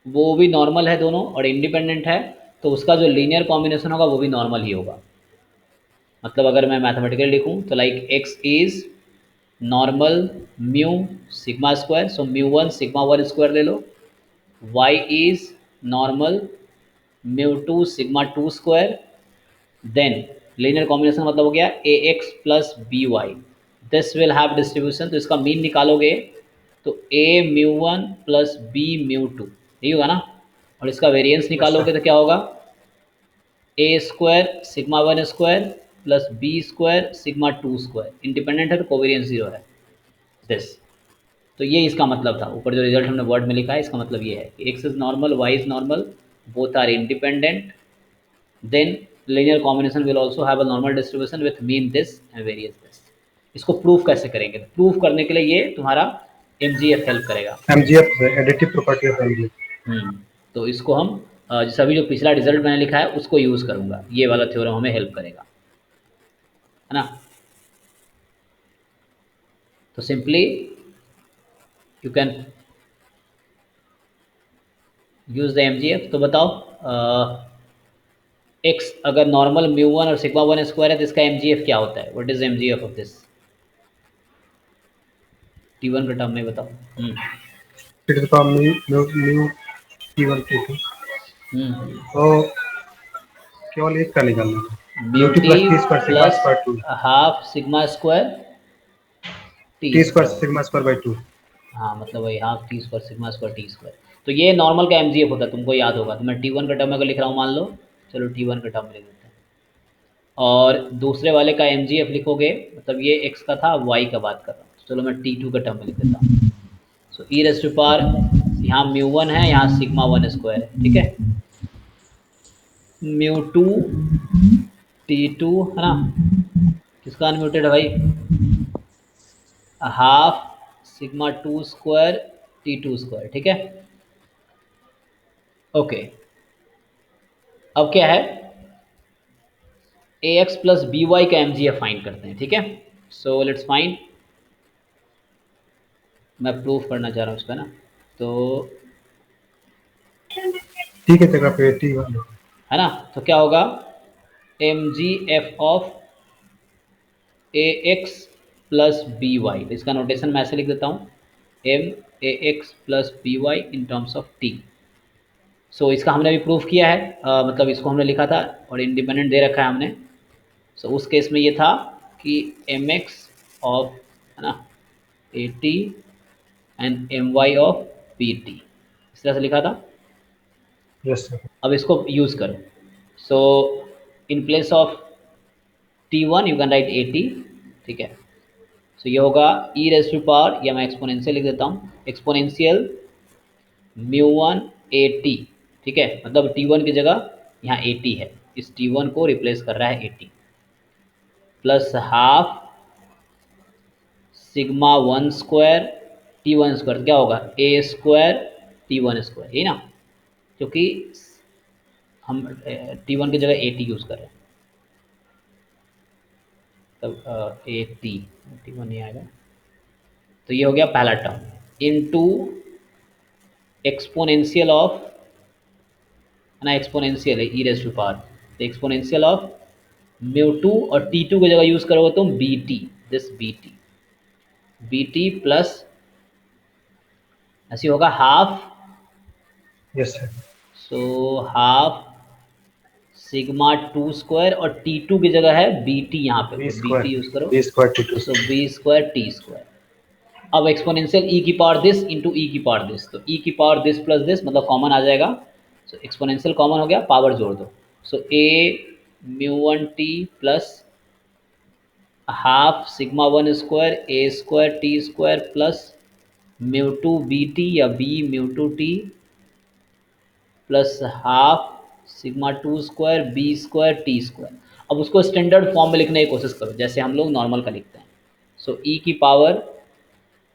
वो भी नॉर्मल है दोनों और इंडिपेंडेंट है, तो उसका जो लीनियर कॉम्बिनेशन होगा वो भी नॉर्मल ही होगा। मतलब अगर मैं मैथमेटिकली लिखूं तो like x is normal mu sigma square, so mu one sigma one square ले लो। y is normal mu two sigma two square. Then linear combination मतलब हो गया A x plus B Y, this will have distribution, तो इसका मीन निकालोगे तो A mu one plus B mu two, यही होगा ना। और इसका वेरिएंस यस निकालोगे सर। तो क्या होगा, A square sigma one square plus B square sigma two square, independent है तो कोवेरिएंस 0 है, दिस। तो ये इसका मतलब था, ऊपर जो रिजल्ट हमने वर्ड में लिखा है इसका मतलब ये है कि x is normal y is normal, both are independent, then linear combination will also have a normal distribution with mean this and variance this। इसको प्रूफ कैसे करेंगे, तो प्रूफ करने के लिए ये तुम्हारा MGF हेल्प करेगा। MGF additive property of MGF। तो इसको हम जैसे अभी जो पिछला रिजल्ट मैंने लिखा है उसको यूज़ करूँगा, ये वाला थ्योरम हमें हेल्प करेगा, है ना। तो simply you can use the MGF। तो बताओ एक्स अगर नॉर्मल म्यू वन और सिग्मा वन स्क्वायर है तो इसका MGF क्या होता है, what is MGF of this, T1 का टर्म में बताओ। फिर तो म्यू म्यू T1 T2 तो केवल एक का निकालना है, mu T mu T plus T square sigma plus square 2, half sigma square T T square square. Sigma square by 2। हाँ, मतलब वही half T square sigma square T square. तो ये नॉर्मल का MGF होता है, तुमको याद होगा। तो मैं T1 का टर्म अगर लिख रहा हूँ मान लो, चलो T1 का टर्म लिख देते हैं, और दूसरे वाले का MGF लिखोगे, मतलब ये x का था, y का बात कर रहा हूँ, तो चलो मैं T2 का टर्म में लिख देता हूँ। सो ई रेस्ट टू पावर, यहाँ म्यू वन है, यहाँ सिग्मा वन स्क्वायर है, ठीक है, म्यू टू T2, है ना, किसका अनम्यूटेड है भाई, half sigma two square T2 square, ठीक है। ओके, अब क्या है, ए एक्स प्लस बी वाई का MGF फाइंड करते हैं, ठीक है। सो लेट्स फाइंड, मैं प्रूफ करना चाह रहा हूँ इसका ना, तो ठीक है, जगह पे T1 है ना, तो क्या होगा, MGF of A x plus B Y, इसका नोटेशन मैं ऐसे लिख देता हूँ, M A x plus B Y in terms of T. So इसका हमने अभी प्रूफ किया है, मतलब इसको हमने लिखा था और इंडिपेंडेंट दे रखा है हमने। सो उस केस में ये था कि एम एक्स ऑफ, है ना, A T and M Y of P T, इस तरह से लिखा था। Yes sir. अब इसको यूज़ करो, so in place of T1 you can write A T, ठीक है। सो ये होगा ई रेज टू पावर, या मैं एक्सपोनेंशियल लिख देता हूँ, एक्सपोनेंशियल म्यू वन ए टी, ठीक है, मतलब T1 की जगह यहाँ 80 है, इस T1 को रिप्लेस कर रहा है 80 plus half sigma 1 square T1 square, क्या होगा A स्क्वायर T1 स्क्वायर, यही ना, क्योंकि हम T1 की जगह 80 यूज़ कर रहे हैं, तब 80 T1 नहीं आएगा। तो ये हो गया पहला टर्म इनटू एक्सपोनेंशियल ऑफ, है ना, एक्सपोनेंशियल है ई रेज़ टू पावर, तो एक्सपोनेंशियल ऑफ μ2 और T2 की जगह यूज़ करोगे तुम BT, दिस BT प्लस ऐसे होगा half, yes sir, so half sigma 2 square और T2 की जगह है BT, यहाँ पे बी तो स्क्वायर, BT यूज़ करो, बी स्क्वायर T2। सो B स्क्वायर T स्क्वायर। अब एक्सपोनेंशियल ई की पावर दिस इंटू ई की पावर दिस, तो ई की पावर दिस प्लस दिस मतलब कॉमन आ जाएगा, सो एक्सपोनेंशियल कॉमन हो गया, पावर जोड़ दो, so a μ1t plus half sigma 1 square a square T square plus μ2 BT या b μ2t plus half sigma 2 square b square T square. अब उसको स्टैंडर्ड फॉर्म में लिखने की कोशिश करो जैसे हम लोग नॉर्मल का लिखते हैं, सो ई की पावर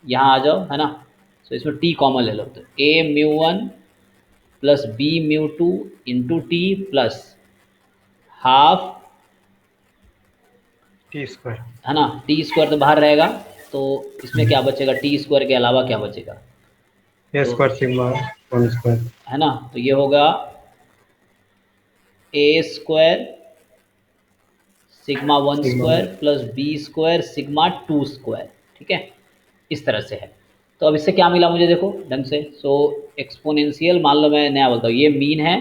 यहाँ आ जाओ, है ना, सो इसमें टी कॉमन ले लो, तो a μ1 plus b μ2 into T plus half, T square, है ना, टी स्क्वायर तो बाहर रहेगा, तो इसमें क्या बचेगा, टी स्क्वायर के अलावा क्या बचेगा, ए तो स्क्वायर सिग्मा 1 स्क्वायर, है ना, तो ये होगा a square sigma 1 sigma square plus b square sigma 2 square, ठीक है, इस तरह से है। तो अब इससे क्या मिला मुझे, देखो ढंग से, सो एक्सपोनेंशियल, मान लो मैं नया बोलता हूँ, ये मीन है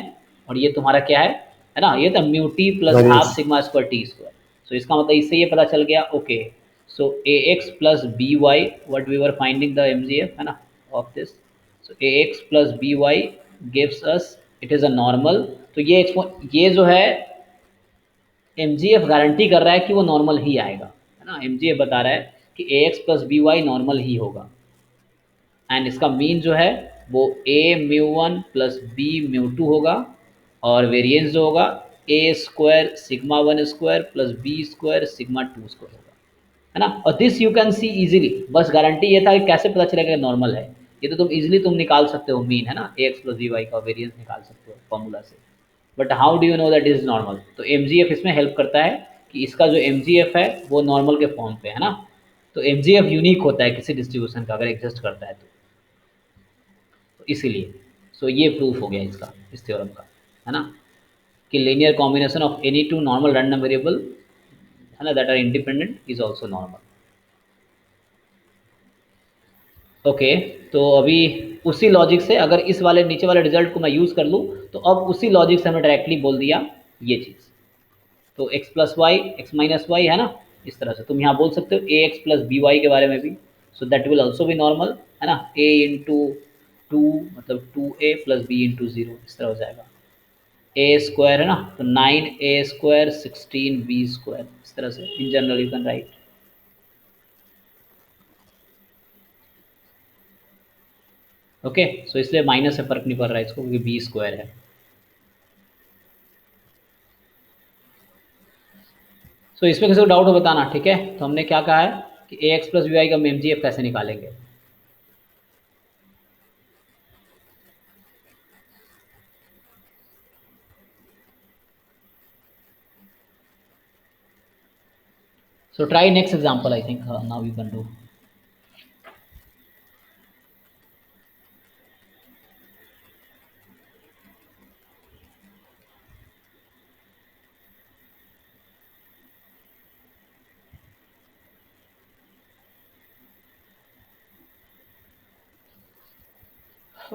और ये तुम्हारा क्या है ना, ये था mu T plus half variance, sigma square T square, so इसका मतलब इससे ये पता चल गया, okay, so A x plus B Y what we were finding the M G F, है ना, of this, so A x plus B Y gives us it is a normal, तो ये जो है एम जी एफ गारंटी कर रहा है कि वो नॉर्मल ही आएगा, है ना, एम जी एफ बता रहा है कि A x plus B Y normal ही होगा, एंड इसका मीन जो है वो a μ1 प्लस b μ2 होगा, और वेरिएंस जो होगा a square sigma 1 square plus b square sigma 2 square होगा, है ना, और this you can see easily, बस गारंटी ये था कि कैसे पता चलेगा नॉर्मल है, ये तो तुम इजीली तुम निकाल सकते हो मीन, है ना, a x plus B Y का वेरियंस निकाल सकते हो फॉर्मूला से, but how do you know that is normal, तो एम जी एफ इसमें हेल्प करता है कि इसका जो एम जी एफ है वो नॉर्मल के फॉर्म पे है ना, तो एम जी एफ यूनिक होता है किसी डिस्ट्रीब्यूशन का अगर एग्जिस्ट करता है तो इसीलिए, सो ये प्रूफ हो गया इसका, इस थ्योरम का, है ना, कि linear combination of any two normal random variable, है ना, that are independent is also normal. Okay, तो अभी उसी लॉजिक से अगर इस वाले नीचे वाले रिजल्ट को मैं यूज़ कर लूँ तो अब उसी लॉजिक से हमें डायरेक्टली बोल दिया ये चीज़, तो x plus y x minus Y, है ना, इस तरह से तुम यहाँ बोल सकते हो ए एक्स प्लस बी वाई के बारे में भी, so that will also be normal, है ना, a इंटू 2 मतलब 2a प्लस बी इंटू 0, इस तरह हो जाएगा, a स्क्वायर, है ना, तो 9a स्क्वायर 16b स्क्वायर, इस तरह से in general you can write. Okay, so इसलिए माइनस से फर्क नहीं पड़ रहा है इसको क्योंकि बी स्क्वायर है। सो इसमें किसी को डाउट हो बताना, ठीक है, तो हमने क्या कहा है कि A x plus B Y का एम जी एफ कैसे निकालेंगे। So try next example. I think now you can do.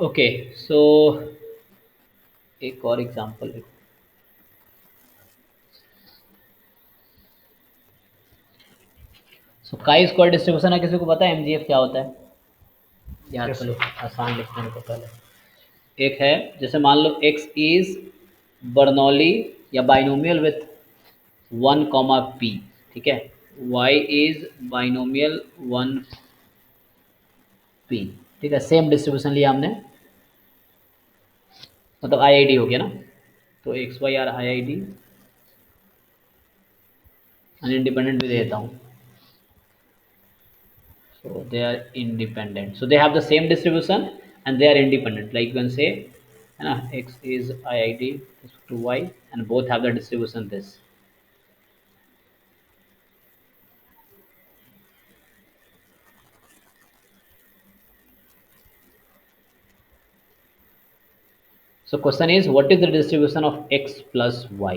Okay, so एक और एग्जाम्पल देखो, सो काई स्क्वायर डिस्ट्रीब्यूशन है, किसी को पता है एमजीएफ क्या होता है, याद Yes, करो, sir. आसान लिखने को पहले। एक है जैसे मान लो x इज बर्नौली या बाइनोमियल विथ 1 कॉमा p, ठीक है, y इज बाइनोमियल 1 p, ठीक है, सेम डिस्ट्रीब्यूशन लिया हमने, मतलब IID हो गया ना, तो x Y are I I D, independent भी देता हूँ, so they are independent, so they have the same distribution and they are independent, like you can say है ना, x is iid to y and both have the distribution this. So question is, what is the distribution of x plus y?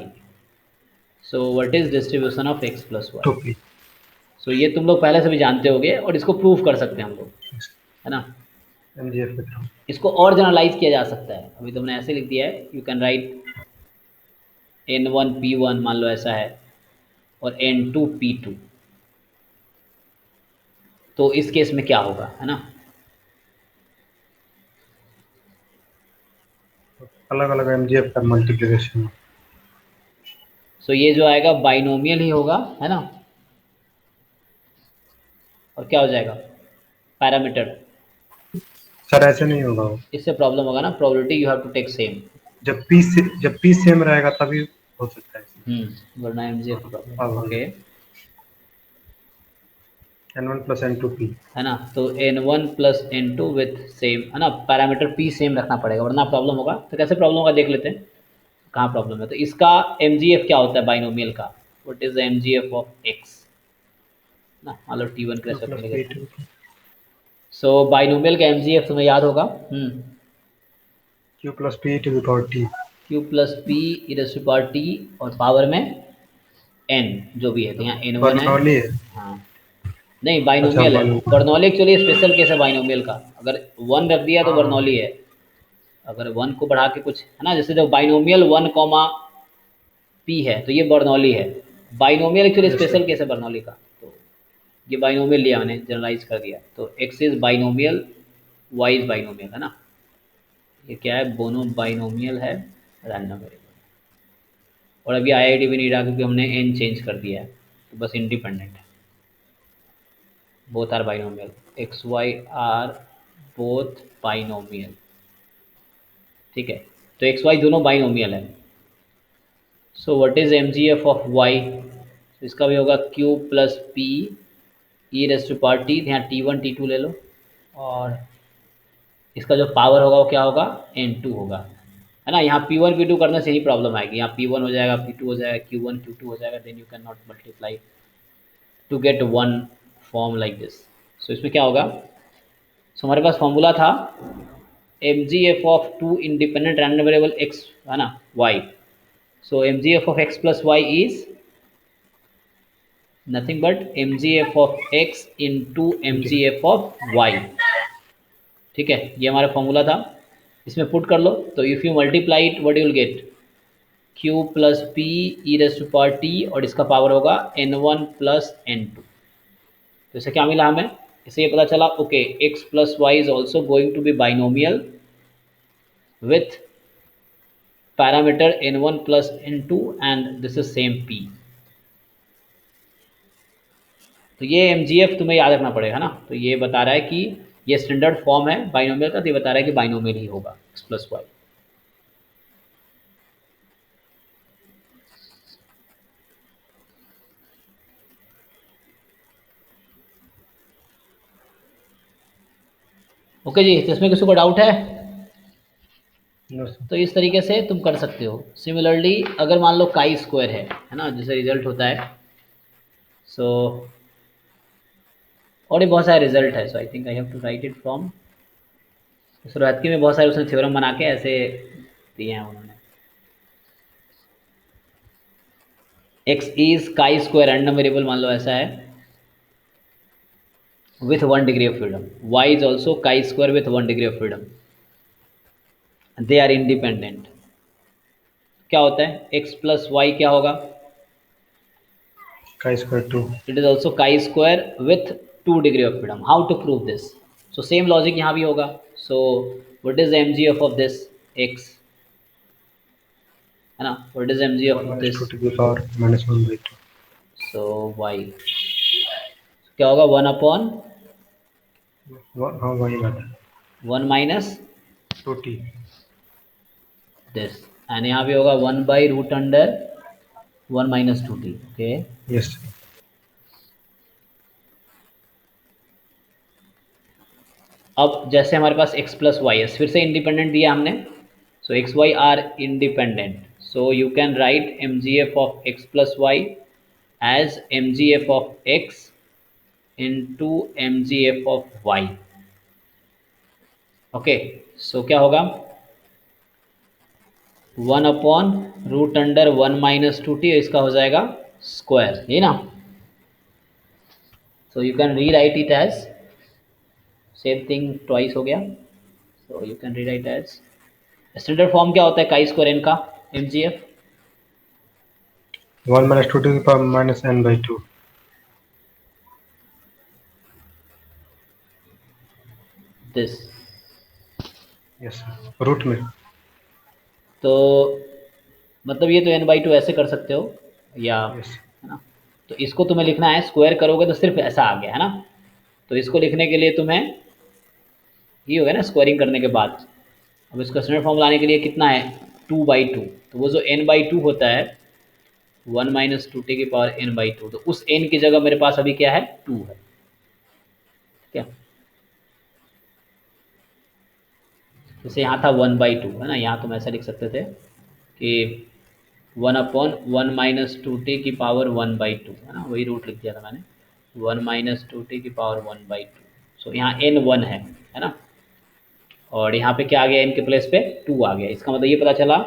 So what is distribution of x plus y? 2p. So ये तुम लोग पहले से भी जानते होगे और इसको प्रूव कर सकते हैं हम लोग, है ना। MGF के थ्रू इसको और जनरलाइज किया जा सकता है, अभी तुमने ऐसे लिख दिया है, you can right n1 p1 मान लो ऐसा है और n2 p2, तो इस केस में क्या होगा, है ना। अलग अलग MGF का मल्टीप्लिकेशन। सो ये जो आएगा बाइनोमियल ही होगा, है ना। और क्या हो जाएगा, पैरामीटर। सर ऐसे नहीं होगा वो, इससे प्रॉब्लम होगा ना, probability you have to take same. जब P सेम रहेगा तभी हो सकता है। वरना MGF problem, okay, n1 plus n2 p, है ना। तो n1 plus n2 with same, है ना, पैरामीटर p सेम रखना पड़ेगा वरना प्रॉब्लम होगा। तो कैसे प्रॉब्लम होगा देख लेते हैं, कहाँ प्रॉब्लम है। तो इसका mgf क्या होता है बाइनोमियल का, what is the mgf of x ना, मान लो t1 के रेस्पेक्ट। सो बाइनोमियल का mgf तुम्हें याद होगा, q plus p to the power t, q plus p e raise to power t और पावर में n जो भी है, तो यहाँ n1 बर्नौली है, है। हाँ नहीं बाइनोमियल है, बर्नौली एक्चुअली स्पेशल केस है बाइनोमियल का। अगर 1 रख दिया तो बर्नौली है, अगर 1 को बढ़ा के कुछ, है ना, जैसे जब बाइनोमियल 1 कॉमा पी है तो ये बर्नौली है। बाइनोमियल एक्चुअली स्पेशल केस है बर्नौली का, तो ये बाइनोमियल लिया मैंने, जनरलाइज कर दिया। तो x is binomial, y is binomial, है ना। ये क्या है, बोनो बाइनोमियल है, रैंडम वेरिएबल। और अभी आईआईडी भी नहीं रहा क्योंकि हमने एन चेंज कर दिया है, तो बस इंडिपेंडेंट है, both are binomial, x Y are both binomial, ठीक है। तो एक्स वाई दोनों बाइनोमियल है। So what is MGF of y, इसका भी होगा q plus p e raise to power t, यहाँ t1 t2 ले लो, और इसका जो पावर होगा वो क्या होगा, n2 होगा, है ना। यहाँ p1 p2 करने से ही प्रॉब्लम आएगी, यहाँ p1 हो जाएगा, p2 हो जाएगा, q1 q2 हो जाएगा, then you can not multiply to get one form like this. So इसमें क्या होगा, सो हमारे पास फॉर्मूला था mgf of two independent random variable x, है ना, y। So mgf of x plus y is nothing but mgf of x into mgf of y, ठीक है। ये हमारा फॉर्मूला था, इसमें पुट कर लो। तो if you multiply it what you will get, q plus p e raise to power t और इसका पावर होगा n1 प्लस n2। तो इसे क्या मिला हमें, इसे ये पता चला, okay x plus y is also going to be binomial with parameter n1 plus n2 and this is same p। तो ये mgf तुम्हें याद रखना पड़ेगा ना। तो ये बता रहा है कि ये स्टैंडर्ड फॉर्म है बाइनोमियल का, तो ये बता रहा है कि बाइनोमियल ही होगा x प्लस वाई। ओके जी, तो इसमें किसी को डाउट है? तो इस तरीके से तुम कर सकते हो। सिमिलरली अगर मान लो काई स्क्वायर है ना, जैसे रिजल्ट होता है, सो और ये बहुत सारे रिजल्ट है। So I think I have to write it from सुरहतकी में, बहुत सारे उसने थ्योरम बना के ऐसे दिए हैं उन्होंने। एक्स इज काई स्क्वायर रैंडम वेरिएबल मान लो ऐसा है with 1 degree of freedom, y is also chi square with 1 degree of freedom, they are independent। क्या होता है x plus y क्या होगा, chi square 2, it is also chi square with 2 degree of freedom। how to prove this, so same logic यहाँ भी होगा। so what is the mgf of this x, है ना, what is mgf of this, 2 to the power minus 1/2, so y क्या होगा 1 upon हाँ वही बात है, 1 minus 2t, this एंड यहाँ भी होगा 1/√1 माइनस 2t। Okay, yes. अब जैसे हमारे पास x प्लस वाई है, फिर से इंडिपेंडेंट दिया हमने, so X Y are independent, so you can write M G F of X plus Y as M G F of X into M G F of Y. Okay, so क्या होगा 1/√1 माइनस 2t, इसका हो जाएगा स्क्वायर, ये ना। So you can rewrite it as same thing twice हो गया, so you can rewrite as standard form क्या होता है काई स्क्वायर एन का, M G F 1 minus 2 to the power minus n by 2। This. Yes, root में। तो मतलब ये तो n/2 ऐसे कर सकते हो, या यस। है ना। तो इसको तुम्हें लिखना है, स्क्वायर करोगे तो सिर्फ ऐसा आ गया है ना। तो इसको लिखने के लिए तुम्हें ये हो गया ना स्क्वायरिंग करने के बाद। अब इसको स्टैंडर्ड फॉर्म लाने के लिए कितना है 2/2, तो वो जो n/2 होता है 1 माइनस 2t की पावर n/2, तो उस n की जगह मेरे पास अभी क्या है 2 है, क्या। जैसे यहाँ था 1/2 है ना, यहाँ तुम ऐसा लिख सकते थे कि 1/1 माइनस 2t की पावर 1/2 है ना, वही रूट लिख दिया था मैंने, 1 माइनस 2t की पावर 1/2। सो यहाँ n 1 है ना, और यहाँ पे क्या आ गया n के प्लेस पे 2 आ गया। इसका मतलब ये पता चला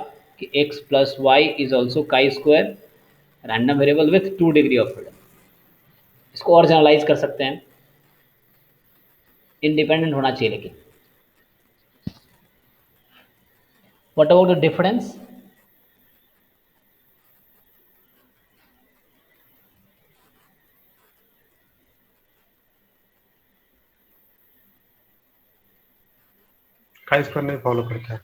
कि x plus y is also chi square random variable with 2 degree of freedom. इसको और जनरलाइज कर सकते हैं, इंडिपेंडेंट होना चाहिए लेकिन। What about the difference? Chi square नहीं फॉलो करता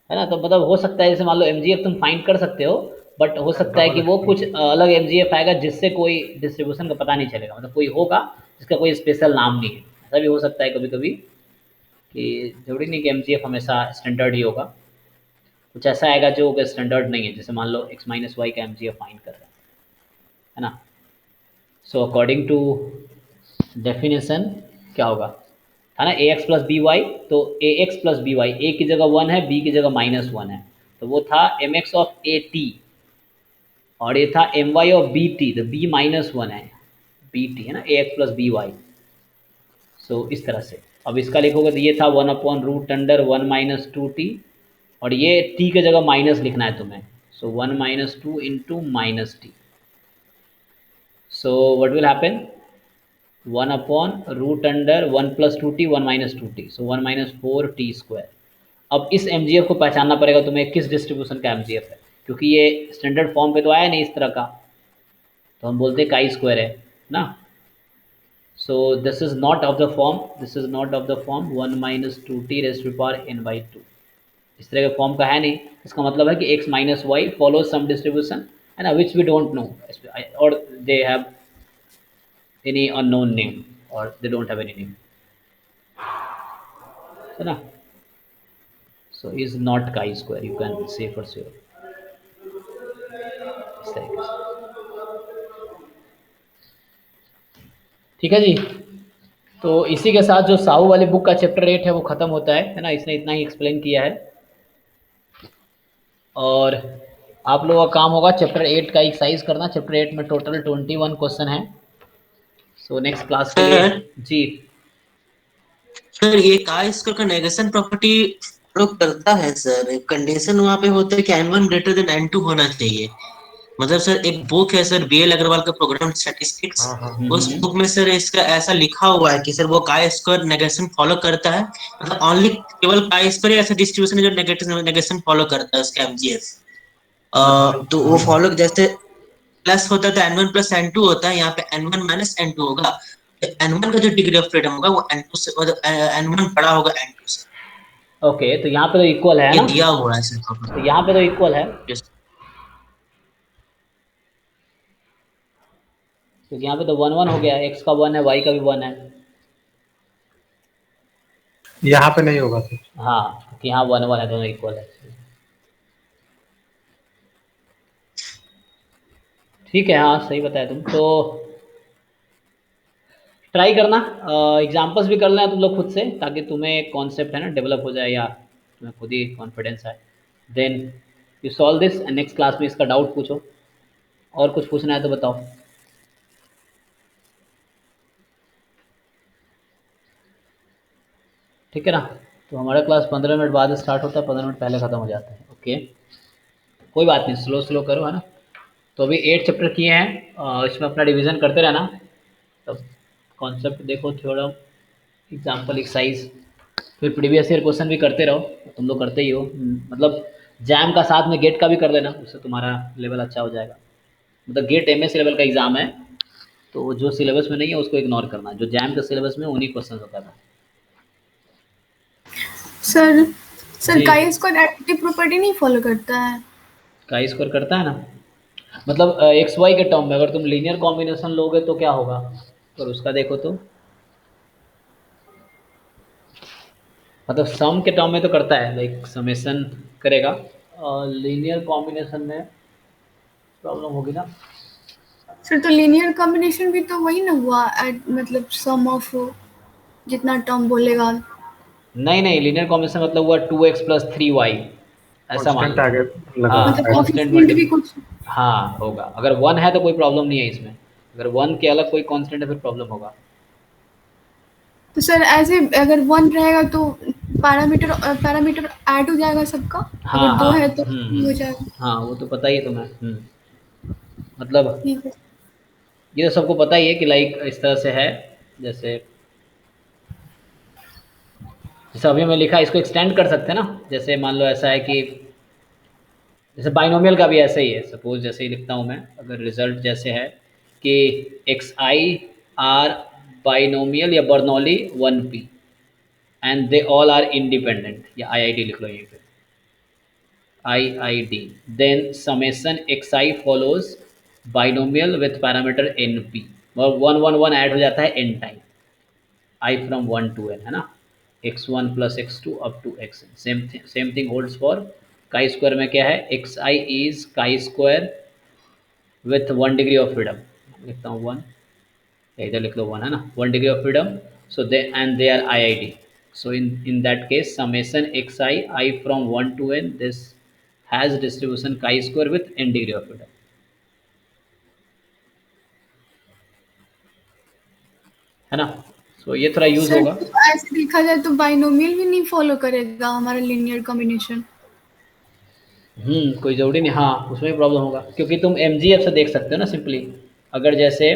है ना। तो मतलब हो सकता है जैसे मान लो एमजीएफ तुम फाइंड कर सकते हो, बट हो सकता है कि वो कुछ अलग एमजीएफ आएगा जिससे कोई डिस्ट्रीब्यूशन का पता नहीं चलेगा, मतलब कोई होगा जिसका कोई स्पेशल नाम नहीं है। ऐसा भी हो सकता है कभी कभी कि जरूरी नहीं कि एमजीएफ हमेशा स्टैंडर्ड ही होगा, कुछ ऐसा आएगा जो स्टैंडर्ड नहीं है, जैसे मान लो x माइनस वाई का एमजीएफ फाइंड कर रहे हैं, है ना। सो अकॉर्डिंग टू डेफिनेशन क्या होगा, है ना, a x plus B Y, तो ए एक्स प्लस बी वाई, ए की जगह 1 है, बी की जगह -1 है, तो वो था M x of A t, और ये था M Y of B t, तो बी -1 है, बी टी है ना, a x plus B Y. So इस तरह से अब इसका लिखोगे तो ये था 1/√1 माइनस 2t, और ये t की जगह माइनस लिखना है तुम्हें, सो 1 minus 2 into minus T. So what will happen 1/√1 plus 2t 1 minus 2t, so 1 minus 4t square. अब इस एम को पहचानना पड़ेगा तुम्हें किस डिस्ट्रीब्यूशन का एम है, क्योंकि ये स्टैंडर्ड फॉर्म पे तो आया नहीं इस तरह का, तो हम बोलते हैं काई स्क्वायर है ना। So this is not of the form, this is not of the form 1 minus 2t raise to power n/2, इस तरह के फॉर्म का है नहीं। इसका मतलब है कि x minus y follow some distribution है ना, विच वी डोंट नो, और they have any unknown name or they don't have any name, है ना। so is not chi-square, you can say for sure इस तरीके से। ठीक है जी, तो इसी के साथ जो साहू वाली बुक का चैप्टर 8 है वो ख़त्म होता है ना, इसने इतना ही एक्सप्लेन किया है, और आप लोगों का काम होगा चैप्टर 8 का एक्सरसाइज करना। चैप्टर 8 में टोटल 21 क्वेश्चन है। सो नेक्स्ट क्लास के लिए जी सर ये काई स्क्वायर का नेगेशन प्रॉपर्टी फॉलो करता है सर, कंडीशन वहां पे होता है कि n1 ग्रेटर देन n2 होना चाहिए। मतलब सर एक बुक है सर बी एल अग्रवाल का प्रोग्राम स्टैटिस्टिक्स, हाँ हाँ। उस बुक में सर इसका ऐसा लिखा हुआ है कि सर वो काई स्क्वायर नेगेशन फॉलो करता है, मतलब ओनली केवल काई स्क्वायर ऐसा डिस्ट्रीब्यूशन है जो नेगेशन फॉलो करता है उसका एमजीएफ। तो वो फॉलो जैसे प्लस होता है तो n1 प्लस n2 होता है, यहाँ पे n1 माइनस n2 होगा, तो n1 का जो डिग्री ऑफ फ्रीडम होगा वो n2 से मतलब n1 बड़ा होगा n2 से। ओके, तो यहाँ पे तो इक्वल है ये ना, दिया हुआ है सर तो यहाँ पे तो इक्वल है, Yes. क्योंकि यहाँ पे तो 1 1 हो गया, x का 1 है, y का भी 1 है। यहाँ पे नहीं होगा सर। हाँ कि हाँ 1 1 है, दोनों इक्वल है। ठीक है, हाँ सही बताया तुम। तो ट्राई करना, एग्जाम्पल्स भी कर लेना तुम लोग खुद से, ताकि तुम्हें कॉन्सेप्ट है ना डेवलप हो जाए या तुम्हें खुद ही कॉन्फिडेंस आए। Then you solve this and next class में इसका डाउट पूछो। और कुछ पूछना है तो बताओ। ठीक है ना। तो हमारा क्लास 15 मिनट बाद स्टार्ट होता है, 15 मिनट पहले ख़त्म हो जाता है। ओके, कोई बात नहीं, स्लो स्लो करो, है ना। तो अभी 8 चैप्टर किए हैं, इसमें अपना डिवीज़न करते रहना। तब कॉन्सेप्ट देखो, थ्योरम, एग्जाम्पल, एक्सरसाइज, फिर प्रीवियस ईयर क्वेश्चन भी करते रहो। तुम लोग करते ही हो, मतलब जैम का साथ में गेट का भी कर लेना, उससे तुम्हारा लेवल अच्छा हो जाएगा। मतलब गेट एमएस लेवल का एग्जाम है, तो जो सिलेबस में नहीं है उसको इग्नोर करना, जो जैम के सिलेबस में उन्हीं क्वेश्चन होता था। सर जी, काई स्क्वायर एडिटिव प्रॉपर्टी नहीं फॉलो करता है। का स्क्वायर करता है ना, मतलब एक्स वाई के टर्म में अगर तुम लीनियर कॉम्बिनेशन लोगे तो क्या होगा, और उसका देखो तो मतलब सम के टर्म में तो करता है, लाइक समेशन करेगा, और लीनियर कॉम्बिनेशन में प्रॉब्लम होगी ना। सर तो लीनियर कॉम्बिनेशन भी तो वही ना हुआ, मतलब सम ऑफ जितना टर्म बोलेगा। नहीं नहीं, लीनियर कॉम्बिनेशन मतलब हुआ 2x + 3y, ऐसा मान कांस्टेंट लो। आगे लगा हाँ, मतलब होता है। कांस्टेंट कोफिशिएंट भी मल्टी, कुछ। हाँ होगा। अगर 1 है तो कोई प्रॉब्लम नहीं है इसमें, अगर 1 के अलग कोई कांस्टेंट है फिर प्रॉब्लम होगा। तो सर ऐसे अगर 1 रहेगा तो पैरामीटर ऐड हो जाएगा सबका। हाँ अगर 2 हाँ, है तो हो जाएगा। हाँ वो तो पता ही है तुम्हें। मतलब ठीक है। ये तो सबको पता ही है कि लाइक इस तरह से है। जैसे जैसे अभी मैं लिखा, इसको एक्सटेंड कर सकते हैं ना। जैसे मान लो ऐसा है कि जैसे बाइनोमियल का भी ऐसे ही है, सपोज जैसे ही लिखता हूँ मैं, अगर रिजल्ट जैसे है कि एक्स आई आर बाइनोमियल या Bernoulli 1p and they all are independent, या आई आई डी लिख लो यहीं पे, I I D, then summation X I follows binomial with parameter N P, और 1 1 1 ऐड हो जाता है N time, I from 1 to n, है ना, x1 + x2 up to xn। Same thing holds for chi square में क्या है, xi is chi square with 1 degree of freedom. लिखता हूँ 1, इधर लिख लो 1, है ना, 1 degree of freedom. So they and they are I I D. So in that case summation xi I from 1 to n, this has distribution chi square with n degree of freedom, है ना। सो ये थोड़ा यूज सर होगा। तो ऐसे देखा जाए तो बाइनोमियल भी नहीं फॉलो करेगा हमारा लीनियर कॉम्बिनेशन। कोई ज़रूरी नहीं, हाँ उसमें भी प्रॉब्लम होगा, क्योंकि तुम एम से देख सकते हो ना सिंपली। अगर जैसे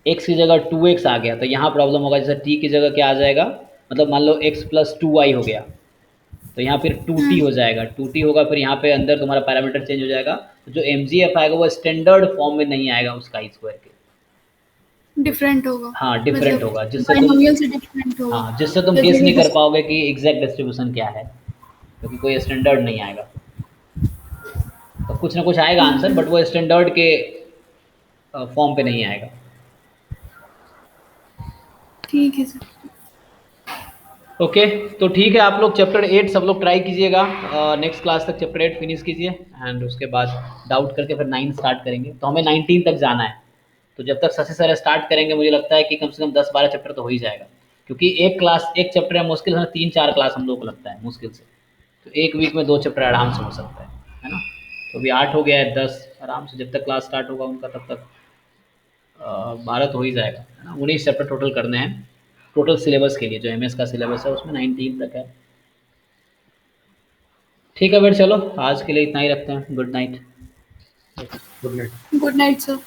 x की जगह 2x आ गया तो यहाँ प्रॉब्लम होगा। जैसे t की जगह क्या आ जाएगा, मतलब मान लो x + 2y हो गया, तो यहाँ फिर 2t हो जाएगा, 2t होगा, फिर यहाँ पे अंदर तुम्हारा पैरामीटर चेंज हो जाएगा। तो जो एम आएगा वो स्टैंडर्ड फॉर्म में नहीं आएगा उसका स्क्वायर के। डिफरेंट होगा। हाँ डिफरेंट मतलब होगा, जिससे तुम, बाइनोमियल से डिफरेंट होगा। हाँ जिससे तुम गेस जैसे नहीं कि कर पाओगे कि एग्जैक्ट डिस्ट्रीब्यूशन क्या है, क्योंकि कोई स्टैंडर्ड नहीं आएगा। तो कुछ ना कुछ आएगा आंसर, बट वो स्टैंडर्ड के फॉर्म पे नहीं आएगा। ठीक है सर। ओके, तो ठीक है, आप लोग चैप्टर 8 सब लोग ट्राई कीजिएगा, नेक्स्ट क्लास तक चैप्टर 8 फिनिश कीजिए, एंड उसके बाद डाउट करके फिर 9 स्टार्ट करेंगे। तो हमें 19 तक जाना है, तो जब तक शशि सर स्टार्ट करेंगे मुझे लगता है कि कम से कम 10-12 चैप्टर तो हो ही जाएगा, क्योंकि एक क्लास एक चैप्टर है मुश्किल है 3-4 क्लास हम लोग को लगता है मुश्किल से। तो एक वीक में 2 चैप्टर आराम से हो सकता है ना। तो अभी 8 हो गया है, 10 आराम से जब तक क्लास स्टार्ट होगा उनका तब तक 12 तो हो ही जाएगा, है ना। 19 चैप्टर टोटल करने हैं, टोटल सिलेबस के लिए जो एमएस का सिलेबस है उसमें 19 तक है। ठीक है फिर चलो, आज के लिए इतना ही रखते हैं। Good night. Good night. Good night sir.